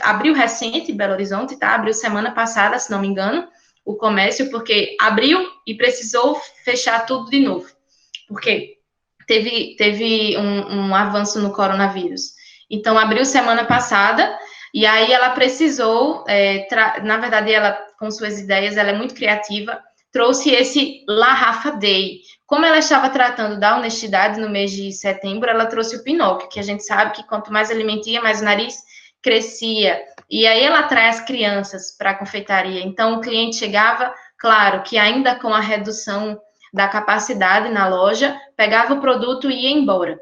abriu recente em Belo Horizonte, tá? Abriu semana passada, se não me engano, o comércio, porque abriu e precisou fechar tudo de novo, porque teve um avanço no coronavírus. Então, abriu semana passada, e aí ela precisou, na verdade, ela, com suas ideias, ela é muito criativa, trouxe esse La Rafa Day. Como ela estava tratando da honestidade no mês de setembro, ela trouxe o Pinóquio, que a gente sabe que quanto mais alimentia, mais o nariz crescia. E aí ela traz crianças para a confeitaria. Então, o cliente chegava, claro, que ainda com a redução da capacidade na loja, pegava o produto e ia embora.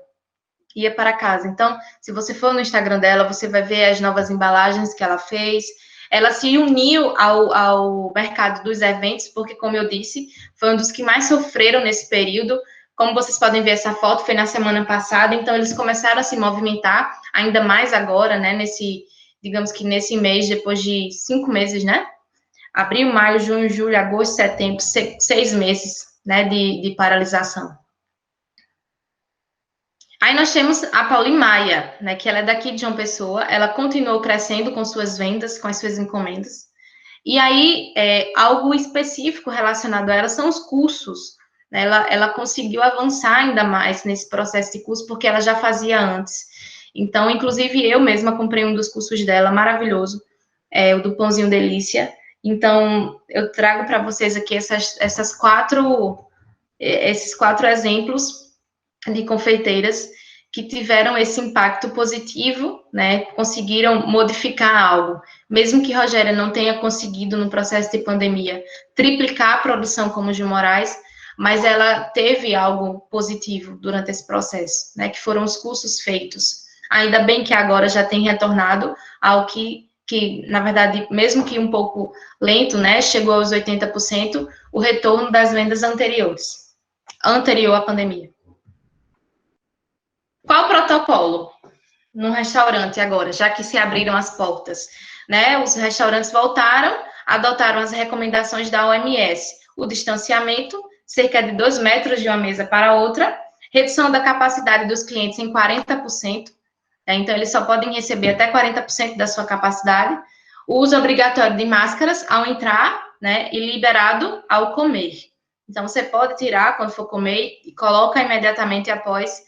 Ia para casa. Então, se você for no Instagram dela, você vai ver as novas embalagens que ela fez. Ela se uniu ao mercado dos eventos, porque, como eu disse, foi um dos que mais sofreram nesse período. Como vocês podem ver, essa foto foi na semana passada, então eles começaram a se movimentar, ainda mais agora, né, digamos que nesse mês, depois de 5 meses, né? Abril, maio, junho, julho, agosto, setembro, 6 meses, né, de paralisação. Aí nós temos a Pauline Maia, né, que ela é daqui de João Pessoa, ela continuou crescendo com suas vendas, com as suas encomendas. E aí, algo específico relacionado a ela são os cursos. Né? Ela conseguiu avançar ainda mais nesse processo de curso, porque ela já fazia antes. Então, inclusive, eu mesma comprei um dos cursos dela, maravilhoso, o do Pãozinho Delícia. Então, eu trago para vocês aqui esses quatro exemplos de confeiteiras que tiveram esse impacto positivo, né, conseguiram modificar algo. Mesmo que Rogéria não tenha conseguido, no processo de pandemia, triplicar a produção como Gil Moraes, mas ela teve algo positivo durante esse processo, né, que foram os cursos feitos. Ainda bem que agora já tem retornado ao que na verdade, mesmo que um pouco lento, né, chegou aos 80%, o retorno das vendas anterior à pandemia. Qual o protocolo no restaurante agora, já que se abriram as portas? Né? Os restaurantes voltaram, adotaram as recomendações da OMS, o distanciamento, cerca de 2 metros de uma mesa para outra, redução da capacidade dos clientes em 40%, né? Então eles só podem receber até 40% da sua capacidade, o uso obrigatório de máscaras ao entrar, né, e liberado ao comer. Então você pode tirar quando for comer e coloca imediatamente após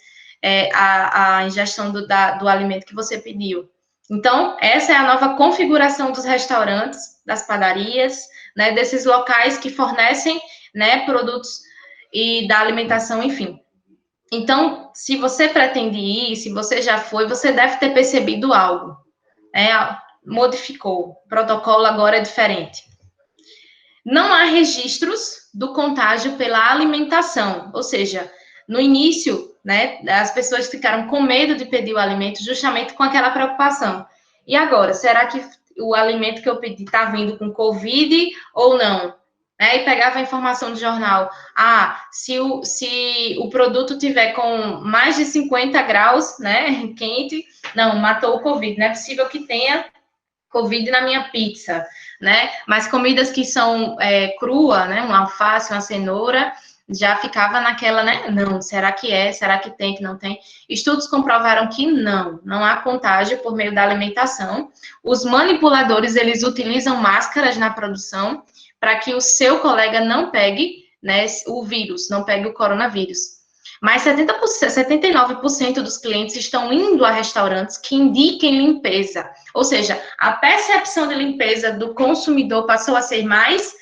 a ingestão do alimento que você pediu. Então, essa é a nova configuração dos restaurantes, das padarias, né, desses locais que fornecem, né, produtos e da alimentação, enfim. Então, se você pretende ir, se você já foi, você deve ter percebido algo. Modificou. O protocolo agora é diferente. Não há registros do contágio pela alimentação, ou seja, no início, né, as pessoas ficaram com medo de pedir o alimento justamente com aquela preocupação. E agora, será que o alimento que eu pedi está vindo com Covid ou não? E pegava a informação do jornal. Se o produto tiver com mais de 50 graus, né, quente, não, matou o Covid. Não é possível que tenha Covid na minha pizza, né? Mas comidas que são crua, né? Uma alface, uma cenoura, já ficava naquela, né? Não, será que é? Será que tem, que não tem? Estudos comprovaram que não há contágio por meio da alimentação. Os manipuladores, eles utilizam máscaras na produção para que o seu colega não pegue, né, o vírus, não pegue o coronavírus. Mas 79% dos clientes estão indo a restaurantes que indiquem limpeza. Ou seja, a percepção de limpeza do consumidor passou a ser mais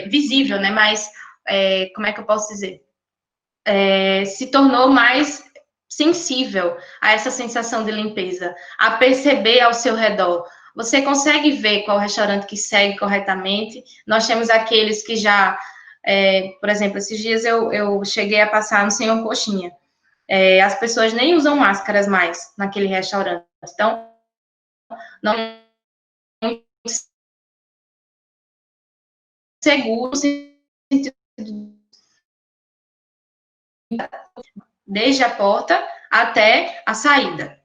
visível, né? Mais, como é que eu posso dizer? Se tornou mais sensível a essa sensação de limpeza, a perceber ao seu redor. Você consegue ver qual restaurante que segue corretamente. Nós temos aqueles que já... por exemplo, esses dias eu cheguei a passar no Senhor Coxinha. As pessoas nem usam máscaras mais naquele restaurante. Então, não é seguro desde a porta até a saída.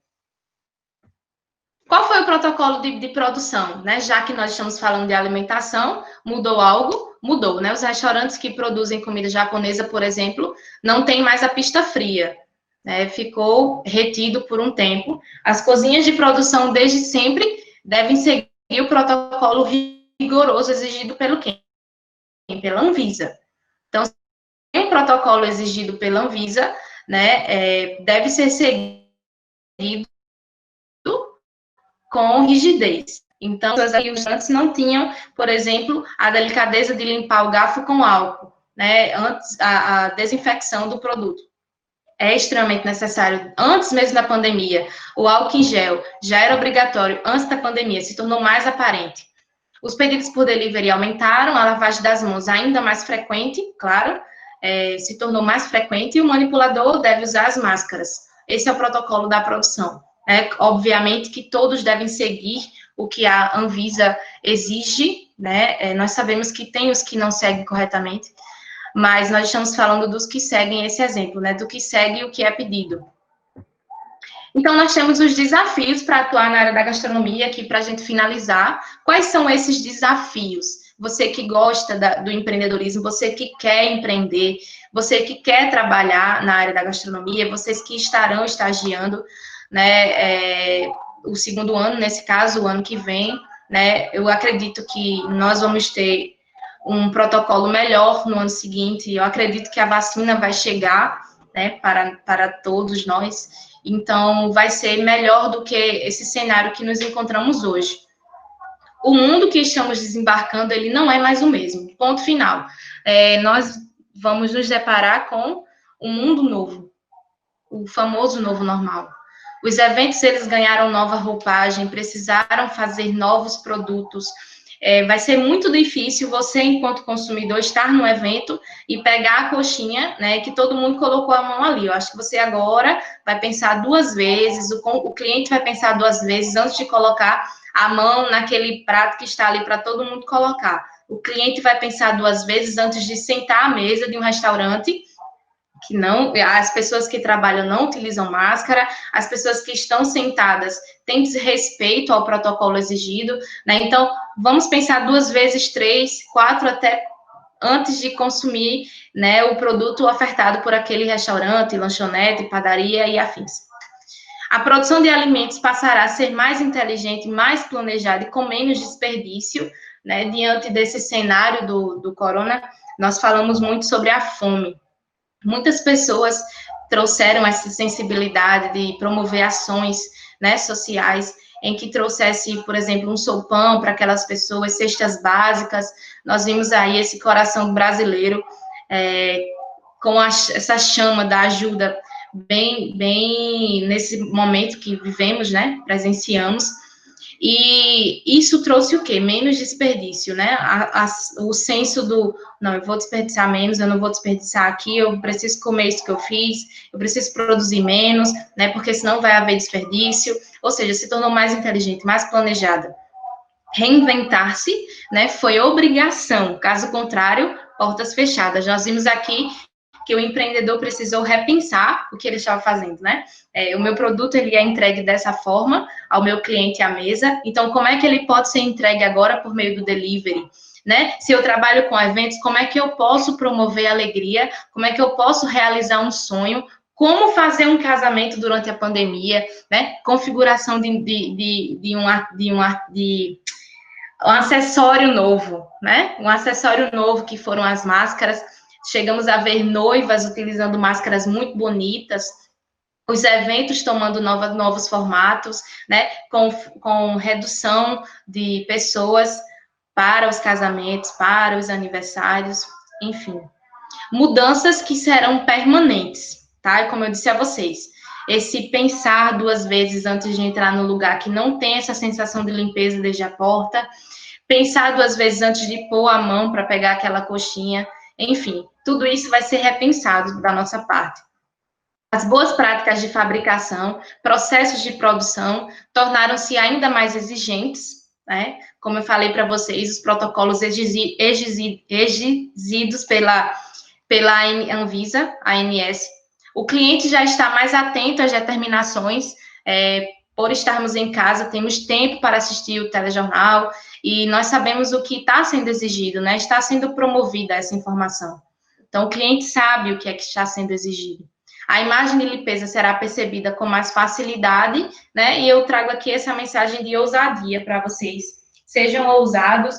Qual foi o protocolo de produção, né? Já que nós estamos falando de alimentação, mudou algo? Mudou, né? Os restaurantes que produzem comida japonesa, por exemplo, não tem mais a pista fria, né? Ficou retido por um tempo. As cozinhas de produção, desde sempre, devem seguir o protocolo rigoroso exigido pelo quem? Pela Anvisa. Então, se tem um protocolo exigido pela Anvisa, né, deve ser seguido com rigidez. Então, os restaurantes não tinham, por exemplo, a delicadeza de limpar o garfo com álcool, né, antes a desinfecção do produto. É extremamente necessário. Antes mesmo da pandemia, o álcool em gel já era obrigatório antes da pandemia, se tornou mais aparente. Os pedidos por delivery aumentaram, a lavagem das mãos ainda mais frequente, claro, se tornou mais frequente, e o manipulador deve usar as máscaras. Esse é o protocolo da produção. Obviamente que todos devem seguir o que a Anvisa exige, né? Nós sabemos que tem os que não seguem corretamente, mas nós estamos falando dos que seguem esse exemplo, né? Do que segue o que é pedido. Então, nós temos os desafios para atuar na área da gastronomia, aqui para a gente finalizar. Quais são esses desafios? você que gosta do empreendedorismo, você que quer empreender, você que quer trabalhar na área da gastronomia, vocês que estarão estagiando, né, o segundo ano, nesse caso, o ano que vem, né, eu acredito que nós vamos ter um protocolo melhor no ano seguinte, eu acredito que a vacina vai chegar, né, para todos nós, então vai ser melhor do que esse cenário que nos encontramos hoje. O mundo que estamos desembarcando, ele não é mais o mesmo, ponto final. Nós vamos nos deparar com um mundo novo, o famoso novo normal. Os eventos, eles ganharam nova roupagem, precisaram fazer novos produtos. Vai ser muito difícil você, enquanto consumidor, estar no evento e pegar a coxinha, né, que todo mundo colocou a mão ali. Eu acho que você agora vai pensar duas vezes, o cliente vai pensar duas vezes antes de colocar a mão naquele prato que está ali para todo mundo colocar. O cliente vai pensar duas vezes antes de sentar à mesa de um restaurante, que não, as pessoas que trabalham não utilizam máscara, as pessoas que estão sentadas têm desrespeito ao protocolo exigido, né? Então, vamos pensar duas vezes, três, quatro, até antes de consumir, né, o produto ofertado por aquele restaurante, lanchonete, padaria e afins. A produção de alimentos passará a ser mais inteligente, mais planejada e com menos desperdício, né? Diante desse cenário do corona, nós falamos muito sobre a fome. Muitas pessoas trouxeram essa sensibilidade de promover ações, né, sociais, em que trouxesse, por exemplo, um sopão para aquelas pessoas, cestas básicas. Nós vimos aí esse coração brasileiro com essa chama da ajuda bem nesse momento que vivemos, né, presenciamos. E isso trouxe o quê? Menos desperdício, né? O senso do, não, eu vou desperdiçar menos, eu não vou desperdiçar aqui, eu preciso comer isso que eu fiz, eu preciso produzir menos, né? Porque senão vai haver desperdício. Ou seja, se tornou mais inteligente, mais planejada. Reinventar-se, né? Foi obrigação. Caso contrário, portas fechadas. Nós vimos aqui que o empreendedor precisou repensar o que ele estava fazendo, né? O meu produto, ele é entregue dessa forma ao meu cliente à mesa, então como é que ele pode ser entregue agora por meio do delivery, né? Se eu trabalho com eventos, como é que eu posso promover alegria, como é que eu posso realizar um sonho, como fazer um casamento durante a pandemia, né? Configuração de um acessório novo, né? Um acessório novo que foram as máscaras. Chegamos a ver noivas utilizando máscaras muito bonitas, os eventos tomando novos formatos, né? Com redução de pessoas para os casamentos, para os aniversários, enfim. Mudanças que serão permanentes, tá? E como eu disse a vocês, esse pensar duas vezes antes de entrar no lugar que não tem essa sensação de limpeza desde a porta, pensar duas vezes antes de pôr a mão para pegar aquela coxinha, enfim, tudo isso vai ser repensado da nossa parte. As boas práticas de fabricação, processos de produção, tornaram-se ainda mais exigentes, né? Como eu falei para vocês, os protocolos exigidos pela Anvisa, ANS. O cliente já está mais atento às determinações, por estarmos em casa, temos tempo para assistir o telejornal, e nós sabemos o que está sendo exigido, né? Está sendo promovida essa informação. Então, o cliente sabe o que é que está sendo exigido. A imagem de limpeza será percebida com mais facilidade, né? E eu trago aqui essa mensagem de ousadia para vocês. Sejam ousados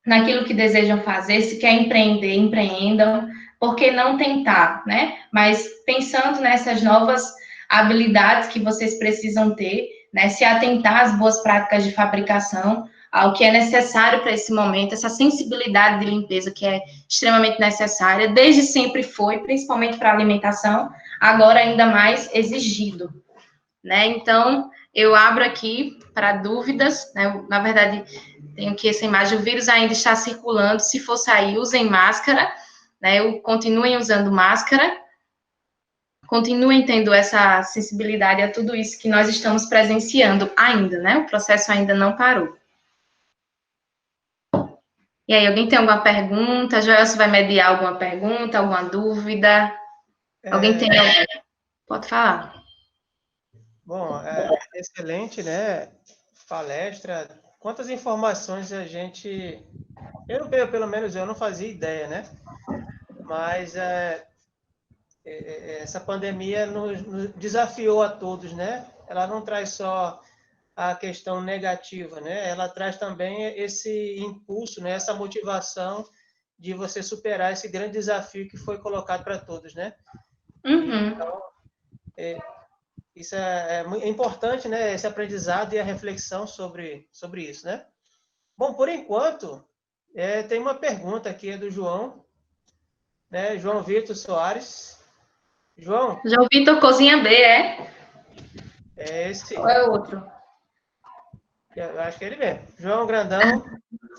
naquilo que desejam fazer, se quer empreender, empreendam, por que não tentar, né? Mas pensando nessas novas habilidades que vocês precisam ter, né? Se atentar às boas práticas de fabricação, ao que é necessário para esse momento, essa sensibilidade de limpeza que é extremamente necessária, desde sempre foi, principalmente para a alimentação, agora ainda mais exigido, né? Então, eu abro aqui para dúvidas, né? Na verdade, tenho aqui essa imagem, o vírus ainda está circulando, se for sair, usem máscara, né? Continuem usando máscara, continuem tendo essa sensibilidade a tudo isso que nós estamos presenciando ainda, né? O processo ainda não parou. E aí, alguém tem alguma pergunta? Joelson vai mediar alguma pergunta, alguma dúvida? Alguém tem alguma? Pode falar. Bom, excelente, né? Palestra. Quantas informações a gente Pelo menos eu não fazia ideia, né? Mas essa pandemia nos desafiou a todos, né? Ela não traz só a questão negativa, né? Ela traz também esse impulso, né? Essa motivação de você superar esse grande desafio que foi colocado para todos, né? Uhum. Isso é importante, né? Esse aprendizado e a reflexão sobre isso, né? Bom, por enquanto, tem uma pergunta aqui, é do João, né? João Vitor Soares. João, João Vitor Cozinha B, é? é Ou esse, é outro? eu acho que é ele mesmo. João Grandão.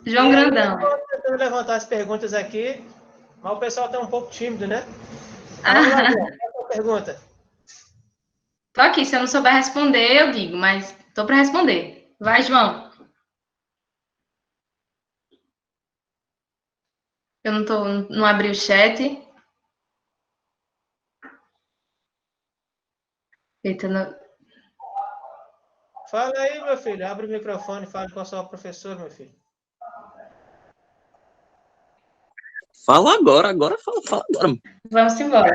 João E aí, eu Grandão. estou tentando levantar as perguntas aqui, mas o pessoal está um pouco tímido, né? Mas vamos lá, Ah, João. Qual é a pergunta? tô aqui, se eu não souber responder, eu digo, mas tô para responder. Vai, João. Eu não abri o chat. Eita, Fala aí, meu filho. Abre o microfone e fale com a sua professora, meu filho. Fala agora fala agora. vamos embora.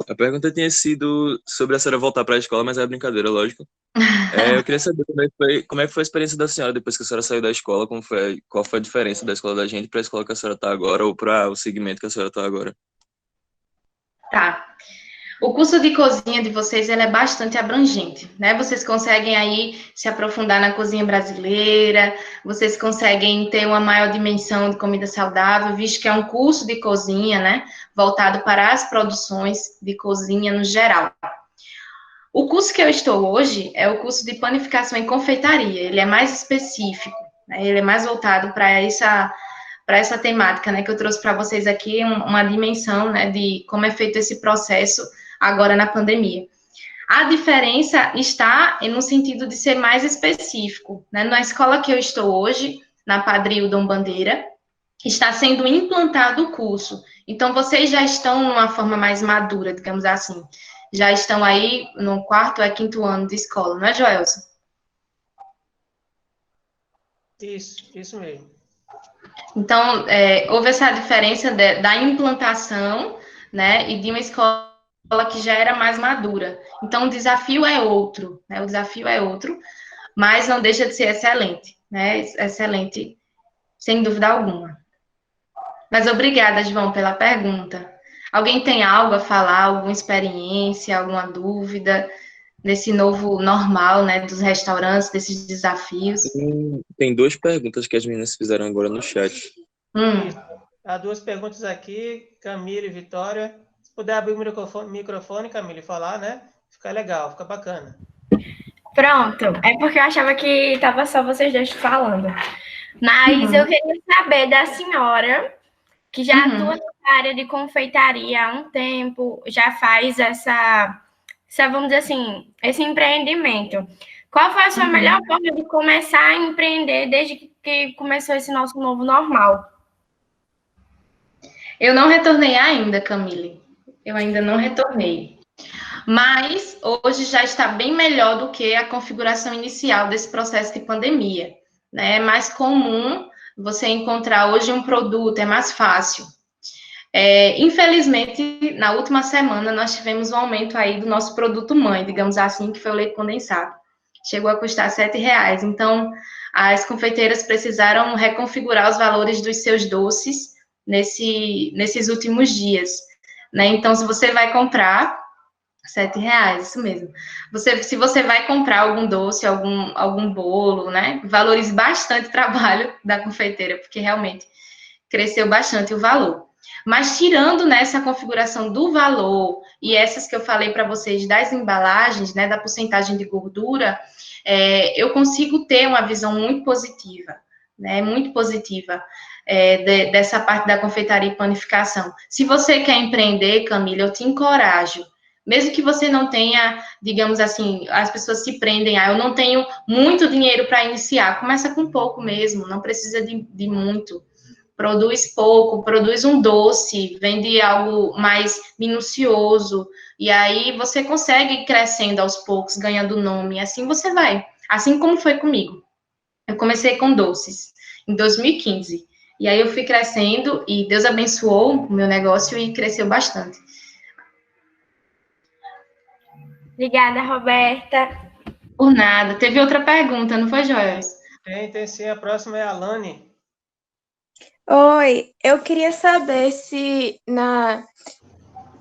A pergunta tinha sido sobre a senhora voltar para a escola, mas é brincadeira, lógico. Eu queria saber como é que foi a experiência da senhora depois que a senhora saiu da escola, qual foi a diferença da escola da gente para a escola que a senhora está agora, ou para o segmento que a senhora está agora. Tá. O curso de cozinha de vocês ele é bastante abrangente, né? Vocês conseguem aí se aprofundar na cozinha brasileira, vocês conseguem ter uma maior dimensão de comida saudável, visto que é um curso de cozinha, né? Voltado para as produções de cozinha no geral. O curso que eu estou hoje é o curso de panificação e confeitaria. Ele é mais específico, né? Ele é mais voltado para essa temática, né, que eu trouxe para vocês aqui, uma dimensão, né, de como é feito esse processo agora na pandemia. A diferença está no sentido de ser mais específico, né? Na escola que eu estou hoje, na Padre Hildon Bandeira, está sendo implantado o curso. Então, vocês já estão numa forma mais madura, digamos assim. Já estão aí no quarto ou quinto ano de escola, não é, Joelson? Isso mesmo. Então, houve essa diferença da implantação, né, e de uma escola que já era mais madura. Então, o desafio é outro, né, o desafio é outro, mas não deixa de ser excelente, né, excelente, sem dúvida alguma. Mas obrigada, João, pela pergunta. Alguém tem algo a falar, alguma experiência, alguma dúvida nesse novo normal, né, dos restaurantes, desses desafios? Tem duas perguntas que as meninas fizeram agora no chat. Isso. Há duas perguntas aqui, Camila e Vitória. Se puder abrir o microfone, Camila, e falar, né? Fica legal, fica bacana. Pronto, é porque eu achava que estava só vocês dois falando. Mas eu queria saber da senhora, que já atua na área de confeitaria há um tempo, já faz vamos dizer assim, esse empreendimento. Qual foi a sua melhor forma de começar a empreender desde que começou esse nosso novo normal? Eu não retornei ainda, Camille. Eu ainda não retornei. Mas hoje já está bem melhor do que a configuração inicial desse processo de pandemia. Né? É mais comum você encontrar hoje um produto, é mais fácil. Infelizmente, na última semana, nós tivemos um aumento aí do nosso produto mãe, digamos assim, que foi o leite condensado. Chegou a custar R$7. Então, as confeiteiras precisaram reconfigurar os valores dos seus doces nesses últimos dias. Né? Então, se você vai comprar R$7, isso mesmo. Se você vai comprar algum doce, algum bolo, né? Valorize bastante o trabalho da confeiteira, porque realmente cresceu bastante o valor. Mas tirando nessa configuração do valor e essas que eu falei para vocês das embalagens, né, da porcentagem de gordura, eu consigo ter uma visão muito positiva, né, muito positiva dessa parte da confeitaria e panificação. Se você quer empreender, Camila, eu te encorajo. Mesmo que você não tenha, digamos assim, as pessoas se prendem, eu não tenho muito dinheiro para iniciar. Começa com pouco mesmo, não precisa de muito. Produz pouco, produz um doce, vende algo mais minucioso, e aí você consegue ir crescendo aos poucos, ganhando nome, assim você vai. Assim como foi comigo. Eu comecei com doces. em 2015. E aí eu fui crescendo e Deus abençoou o meu negócio e cresceu bastante. Obrigada, Roberta. Por nada. Teve outra pergunta, não foi, Joel? Tem sim. A próxima é a Lani. Oi, eu queria saber se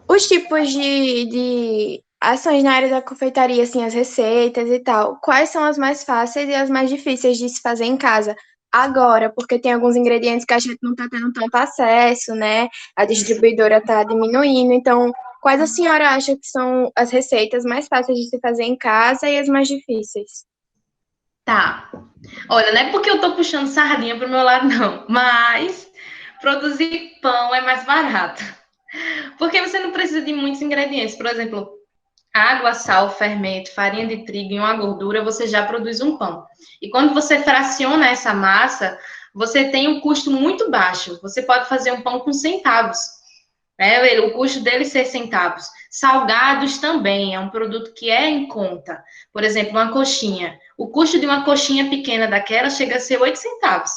os tipos de ações na área da confeitaria, assim, as receitas e tal, quais são as mais fáceis e as mais difíceis de se fazer em casa agora? Porque tem alguns ingredientes que a gente não está tendo tanto acesso, né? A distribuidora está diminuindo. Então, quais a senhora acha que são as receitas mais fáceis de se fazer em casa e as mais difíceis? Tá. Olha, não é porque eu tô puxando sardinha pro meu lado, não. Mas produzir pão é mais barato. Porque você não precisa de muitos ingredientes. Por exemplo, água, sal, fermento, farinha de trigo e uma gordura, você já produz um pão. E quando você fraciona essa massa, você tem um custo muito baixo. Você pode fazer um pão com centavos. Né? O custo dele é 6 centavos. Salgados também, é um produto que é em conta. Por exemplo, uma coxinha. O custo de uma coxinha pequena daquela chega a ser 8 centavos.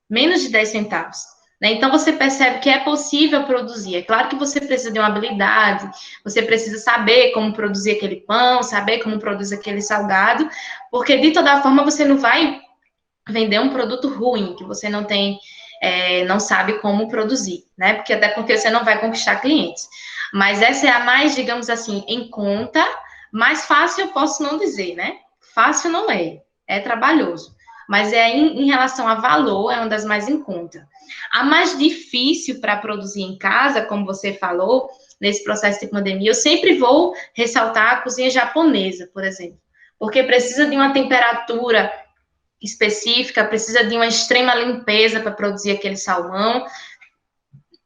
Menos de 10 centavos. Né? Então, você percebe que é possível produzir. É claro que você precisa de uma habilidade, você precisa saber como produzir aquele pão, saber como produzir aquele salgado, porque, de toda forma, você não vai vender um produto ruim, que você não tem, não sabe como produzir, né? Porque até porque você não vai conquistar clientes. Mas essa é a mais, digamos assim, em conta, mais fácil eu posso não dizer, né? Fácil não é trabalhoso. Mas em relação a valor, é uma das mais em conta. A mais difícil para produzir em casa, como você falou, nesse processo de pandemia, eu sempre vou ressaltar a cozinha japonesa, por exemplo, porque precisa de uma temperatura específica, precisa de uma extrema limpeza para produzir aquele salmão.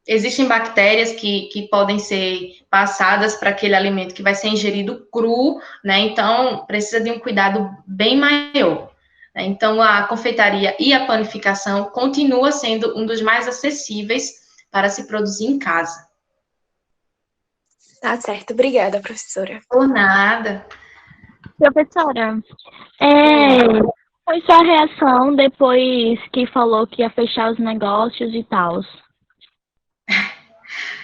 Existem bactérias que podem ser passadas para aquele alimento que vai ser ingerido cru, né? Então, precisa de um cuidado bem maior. Então, a confeitaria e a panificação continua sendo um dos mais acessíveis para se produzir em casa. Tá certo, obrigada, professora. Por nada. Professora, foi sua reação depois que falou que ia fechar os negócios e tal?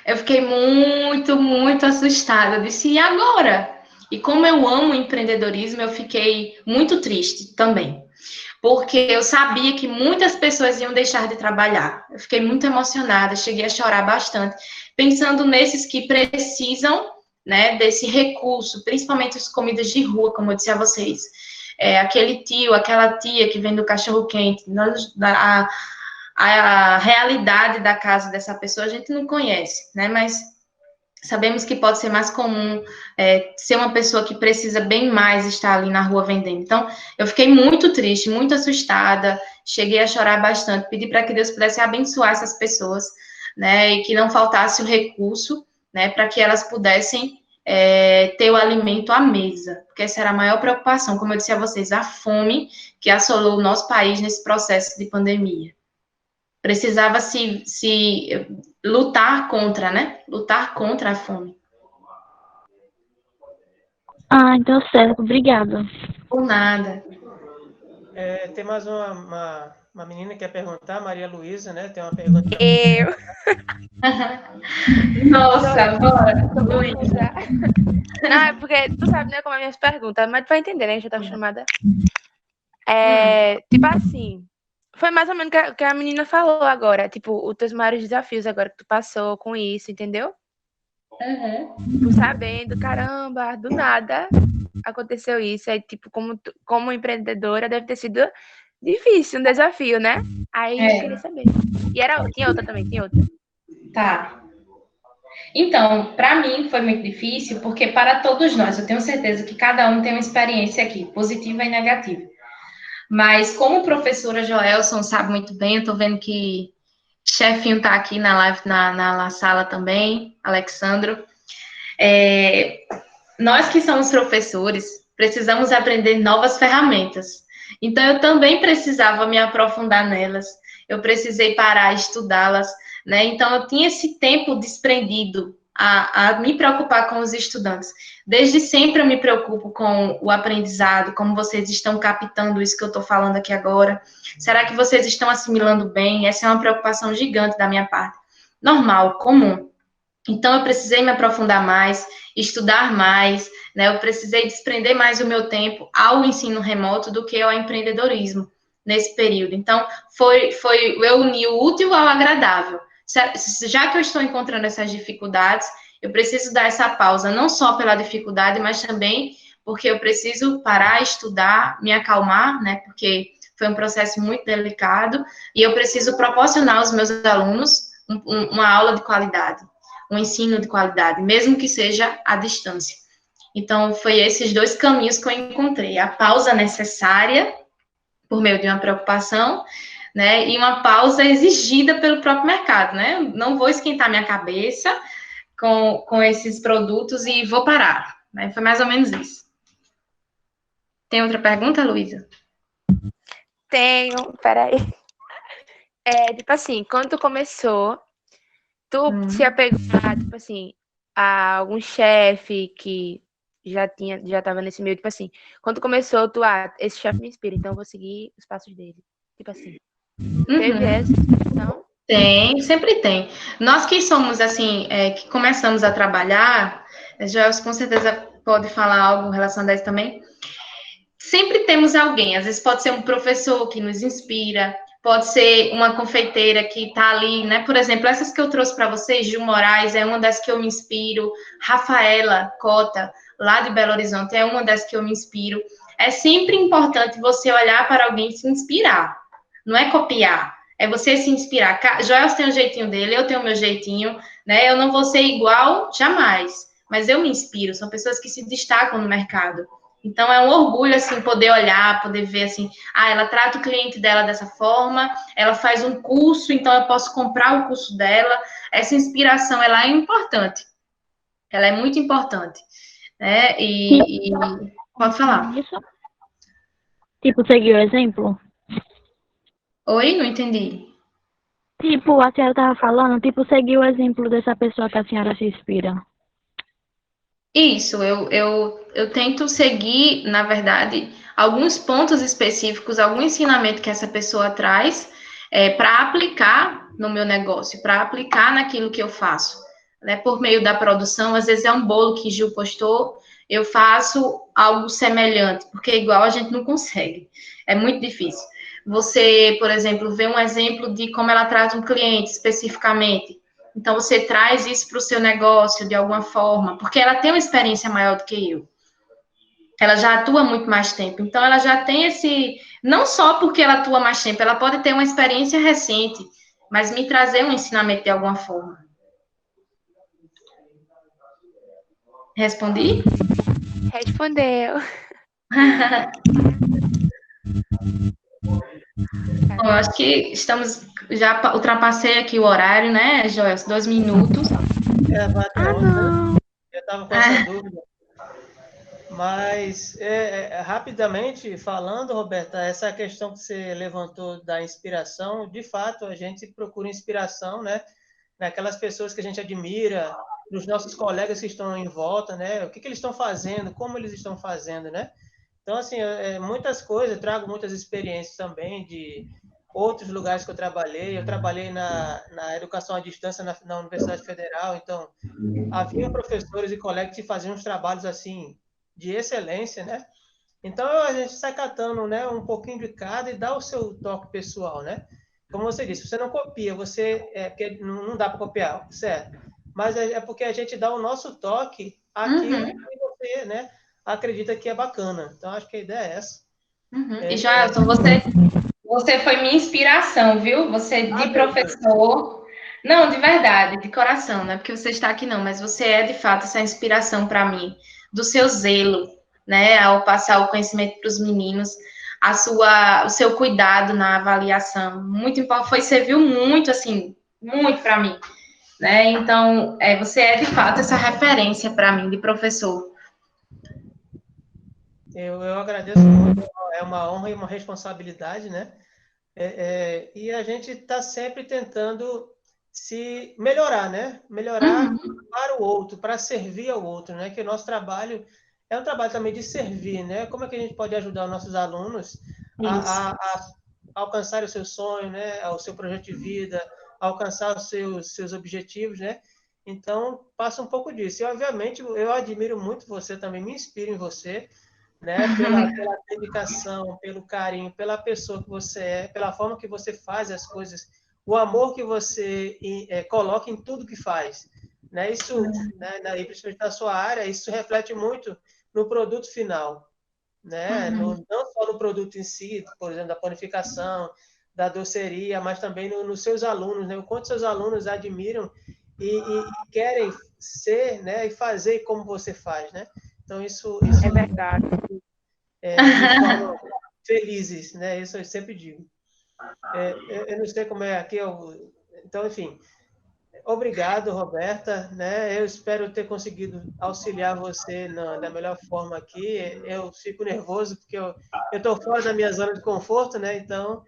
Eu fiquei muito, muito assustada. Eu disse, e agora? E como eu amo empreendedorismo, eu fiquei muito triste também. Porque eu sabia que muitas pessoas iam deixar de trabalhar. Eu fiquei muito emocionada, cheguei a chorar bastante, pensando nesses que precisam, né, desse recurso, principalmente as comidas de rua, como eu disse a vocês. Aquele tio, aquela tia que vende o cachorro-quente, a realidade da casa dessa pessoa a gente não conhece, né? Mas sabemos que pode ser mais comum ser uma pessoa que precisa bem mais estar ali na rua vendendo. Então, eu fiquei muito triste, muito assustada, cheguei a chorar bastante, pedi para que Deus pudesse abençoar essas pessoas, né? E que não faltasse o recurso, né? Para que elas pudessem ter o alimento à mesa, porque essa era a maior preocupação, como eu disse a vocês, a fome que assolou o nosso país nesse processo de pandemia. Precisava se lutar contra, né? Lutar contra a fome. Ah, então certo, obrigada. Por nada. Tem mais uma menina que quer perguntar, Maria Luísa, né? Tem uma pergunta. Eu. Nossa, bora, Luísa. Não, é porque tu sabe, né, como é minhas perguntas, mas tu vai entender, né? Já tá chamada. Tipo assim, foi mais ou menos o que a menina falou agora, tipo, os teus maiores desafios agora que tu passou com isso, entendeu? Tipo, sabendo, caramba, do nada aconteceu isso. Aí, tipo, como empreendedora, deve ter sido difícil, um desafio, né? Aí eu queria saber. E tinha outra também, tinha outra. Tá. Então, para mim foi muito difícil, porque para todos nós, eu tenho certeza que cada um tem uma experiência aqui, positiva e negativa. Mas como o professora Joelson sabe muito bem, eu tô vendo que chefinho tá aqui na live, na sala também, Alexandro. Nós que somos professores, precisamos aprender novas ferramentas. Então, eu também precisava me aprofundar nelas. Eu precisei parar, estudá-las, né? Então, eu tinha esse tempo desprendido a me preocupar com os estudantes. Desde sempre eu me preocupo com o aprendizado, como vocês estão captando isso que eu estou falando aqui agora. Será que vocês estão assimilando bem? Essa é uma preocupação gigante da minha parte. Normal, comum. Então, eu precisei me aprofundar mais, estudar mais, né? Eu precisei desprender mais o meu tempo ao ensino remoto do que ao empreendedorismo nesse período. Então, eu uni o útil ao agradável. Já que eu estou encontrando essas dificuldades, eu preciso dar essa pausa, não só pela dificuldade, mas também porque eu preciso parar, estudar, me acalmar, né? Porque foi um processo muito delicado e eu preciso proporcionar aos meus alunos uma aula de qualidade, um ensino de qualidade, mesmo que seja à distância. Então, foi esses dois caminhos que eu encontrei. A pausa necessária, por meio de uma preocupação, né, e uma pausa exigida pelo próprio mercado, né? Não vou esquentar minha cabeça com esses produtos e vou parar, né? Foi mais ou menos isso. Tem outra pergunta, Luísa? Tenho, peraí. Tipo assim, quando tu começou, tu se apegou a, tipo assim, a algum chefe que já tava nesse meio, tipo assim, quando tu começou, esse chefe me inspira, então eu vou seguir os passos dele. Tipo assim, teve essa inspiração? Tem, sempre tem. Nós que somos, assim, que começamos a trabalhar, Joels com certeza pode falar algo relacionado a isso também, sempre temos alguém, às vezes pode ser um professor que nos inspira, pode ser uma confeiteira que está ali, né? Por exemplo, essas que eu trouxe para vocês, Gil Moraes é uma das que eu me inspiro, Rafaela Cota, lá de Belo Horizonte, é uma das que eu me inspiro. É sempre importante você olhar para alguém e se inspirar, não é copiar, é você se inspirar. Joel tem o jeitinho dele, eu tenho o meu jeitinho, né? Eu não vou ser igual jamais, mas eu me inspiro, são pessoas que se destacam no mercado. Então, é um orgulho, assim, poder olhar, poder ver, assim, ela trata o cliente dela dessa forma, ela faz um curso, então eu posso comprar o curso dela. Essa inspiração, ela é importante. Ela é muito importante, né? E pode falar. Isso? Tipo, seguir o exemplo? Oi? Não entendi. Tipo, a senhora tava falando, tipo, seguir o exemplo dessa pessoa que a senhora se inspira. Isso, eu tento seguir, na verdade, alguns pontos específicos, algum ensinamento que essa pessoa traz para aplicar no meu negócio, para aplicar naquilo que eu faço. Né? Por meio da produção, às vezes é um bolo que Gil postou, eu faço algo semelhante, porque igual a gente não consegue, é muito difícil. Você, por exemplo, vê um exemplo de como ela trata um cliente especificamente, então, você traz isso para o seu negócio de alguma forma, porque ela tem uma experiência maior do que eu. Ela já atua muito mais tempo. Então, ela já tem esse. Não só porque ela atua mais tempo, ela pode ter uma experiência recente, mas me trazer um ensinamento de alguma forma. Respondi? Respondeu. Bom, eu acho que já ultrapassei aqui o horário, né, Joel? 2 minutos. Não. Eu estava com essa dúvida. Mas, rapidamente falando, Roberta, essa questão que você levantou da inspiração, de fato, a gente procura inspiração, né, naquelas pessoas que a gente admira, nos nossos colegas que estão em volta, né, o que eles estão fazendo, como eles estão fazendo, né? Então, assim, muitas coisas, eu trago muitas experiências também de outros lugares que eu trabalhei. Eu trabalhei na educação à distância na Universidade Federal, então havia professores e colegas que faziam uns trabalhos assim de excelência, né? Então a gente sai catando, né, um pouquinho de cada e dá o seu toque pessoal, né? Como você disse, você não copia, porque não dá para copiar, certo? Mas é porque a gente dá o nosso toque àquilo que você, né, acredita que é bacana. Então acho que a ideia é essa. E Jailson, você foi minha inspiração, viu? Você de professor. Não, de verdade, de coração, não é porque você está aqui, não, mas você é de fato essa inspiração para mim, do seu zelo, né, ao passar o conhecimento para os meninos, o seu cuidado na avaliação, muito importante, serviu muito, assim, muito para mim, né? Então, você é de fato essa referência para mim de professor. Eu agradeço muito, é uma honra e uma responsabilidade, né? E a gente está sempre tentando se melhorar, né? Melhorar para o outro, para servir ao outro, né? Que o nosso trabalho é um trabalho também de servir, né? Como é que a gente pode ajudar os nossos alunos a alcançar o seu sonho, né? O seu projeto de vida, a alcançar os seus objetivos, né? Então, passa um pouco disso. E, obviamente, eu admiro muito você também, me inspiro em você, né? Pela dedicação, pelo carinho, pela pessoa que você é, pela forma que você faz as coisas, o amor que você coloca em tudo que faz, né? Isso, né, e principalmente na sua área, isso reflete muito no produto final, né? Não só no produto em si, por exemplo, da panificação, da doceria, mas também nos seus alunos, né? O quanto seus alunos admiram e querem ser, né? E fazer como você faz, né? Então, isso É verdade. me forma felizes, né? Isso eu sempre digo. Eu não sei como é aqui, então, enfim, obrigado, Roberta, né? Eu espero ter conseguido auxiliar você da melhor forma aqui. Eu fico nervoso porque eu estou fora da minha zona de conforto, né? Então,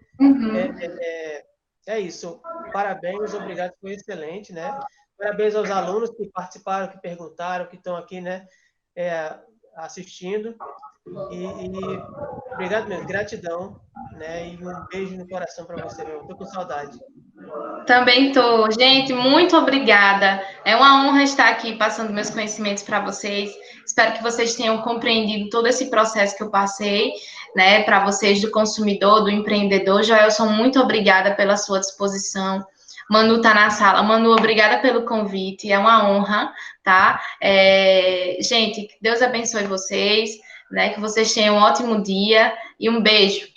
é isso. Parabéns, obrigado, foi excelente, né? Parabéns aos alunos que participaram, que perguntaram, que estão aqui, né? Assistindo. E obrigado mesmo, gratidão, né? E um beijo no coração para você, meu. Estou com saudade. Também tô. Gente, muito obrigada. É uma honra estar aqui passando meus conhecimentos para vocês. Espero que vocês tenham compreendido todo esse processo que eu passei, né, para vocês do consumidor, do empreendedor. Joelson, muito obrigada pela sua disposição. Manu tá na sala. Manu, obrigada pelo convite. É uma honra, tá? Gente, que Deus abençoe vocês, né? Que vocês tenham um ótimo dia e um beijo.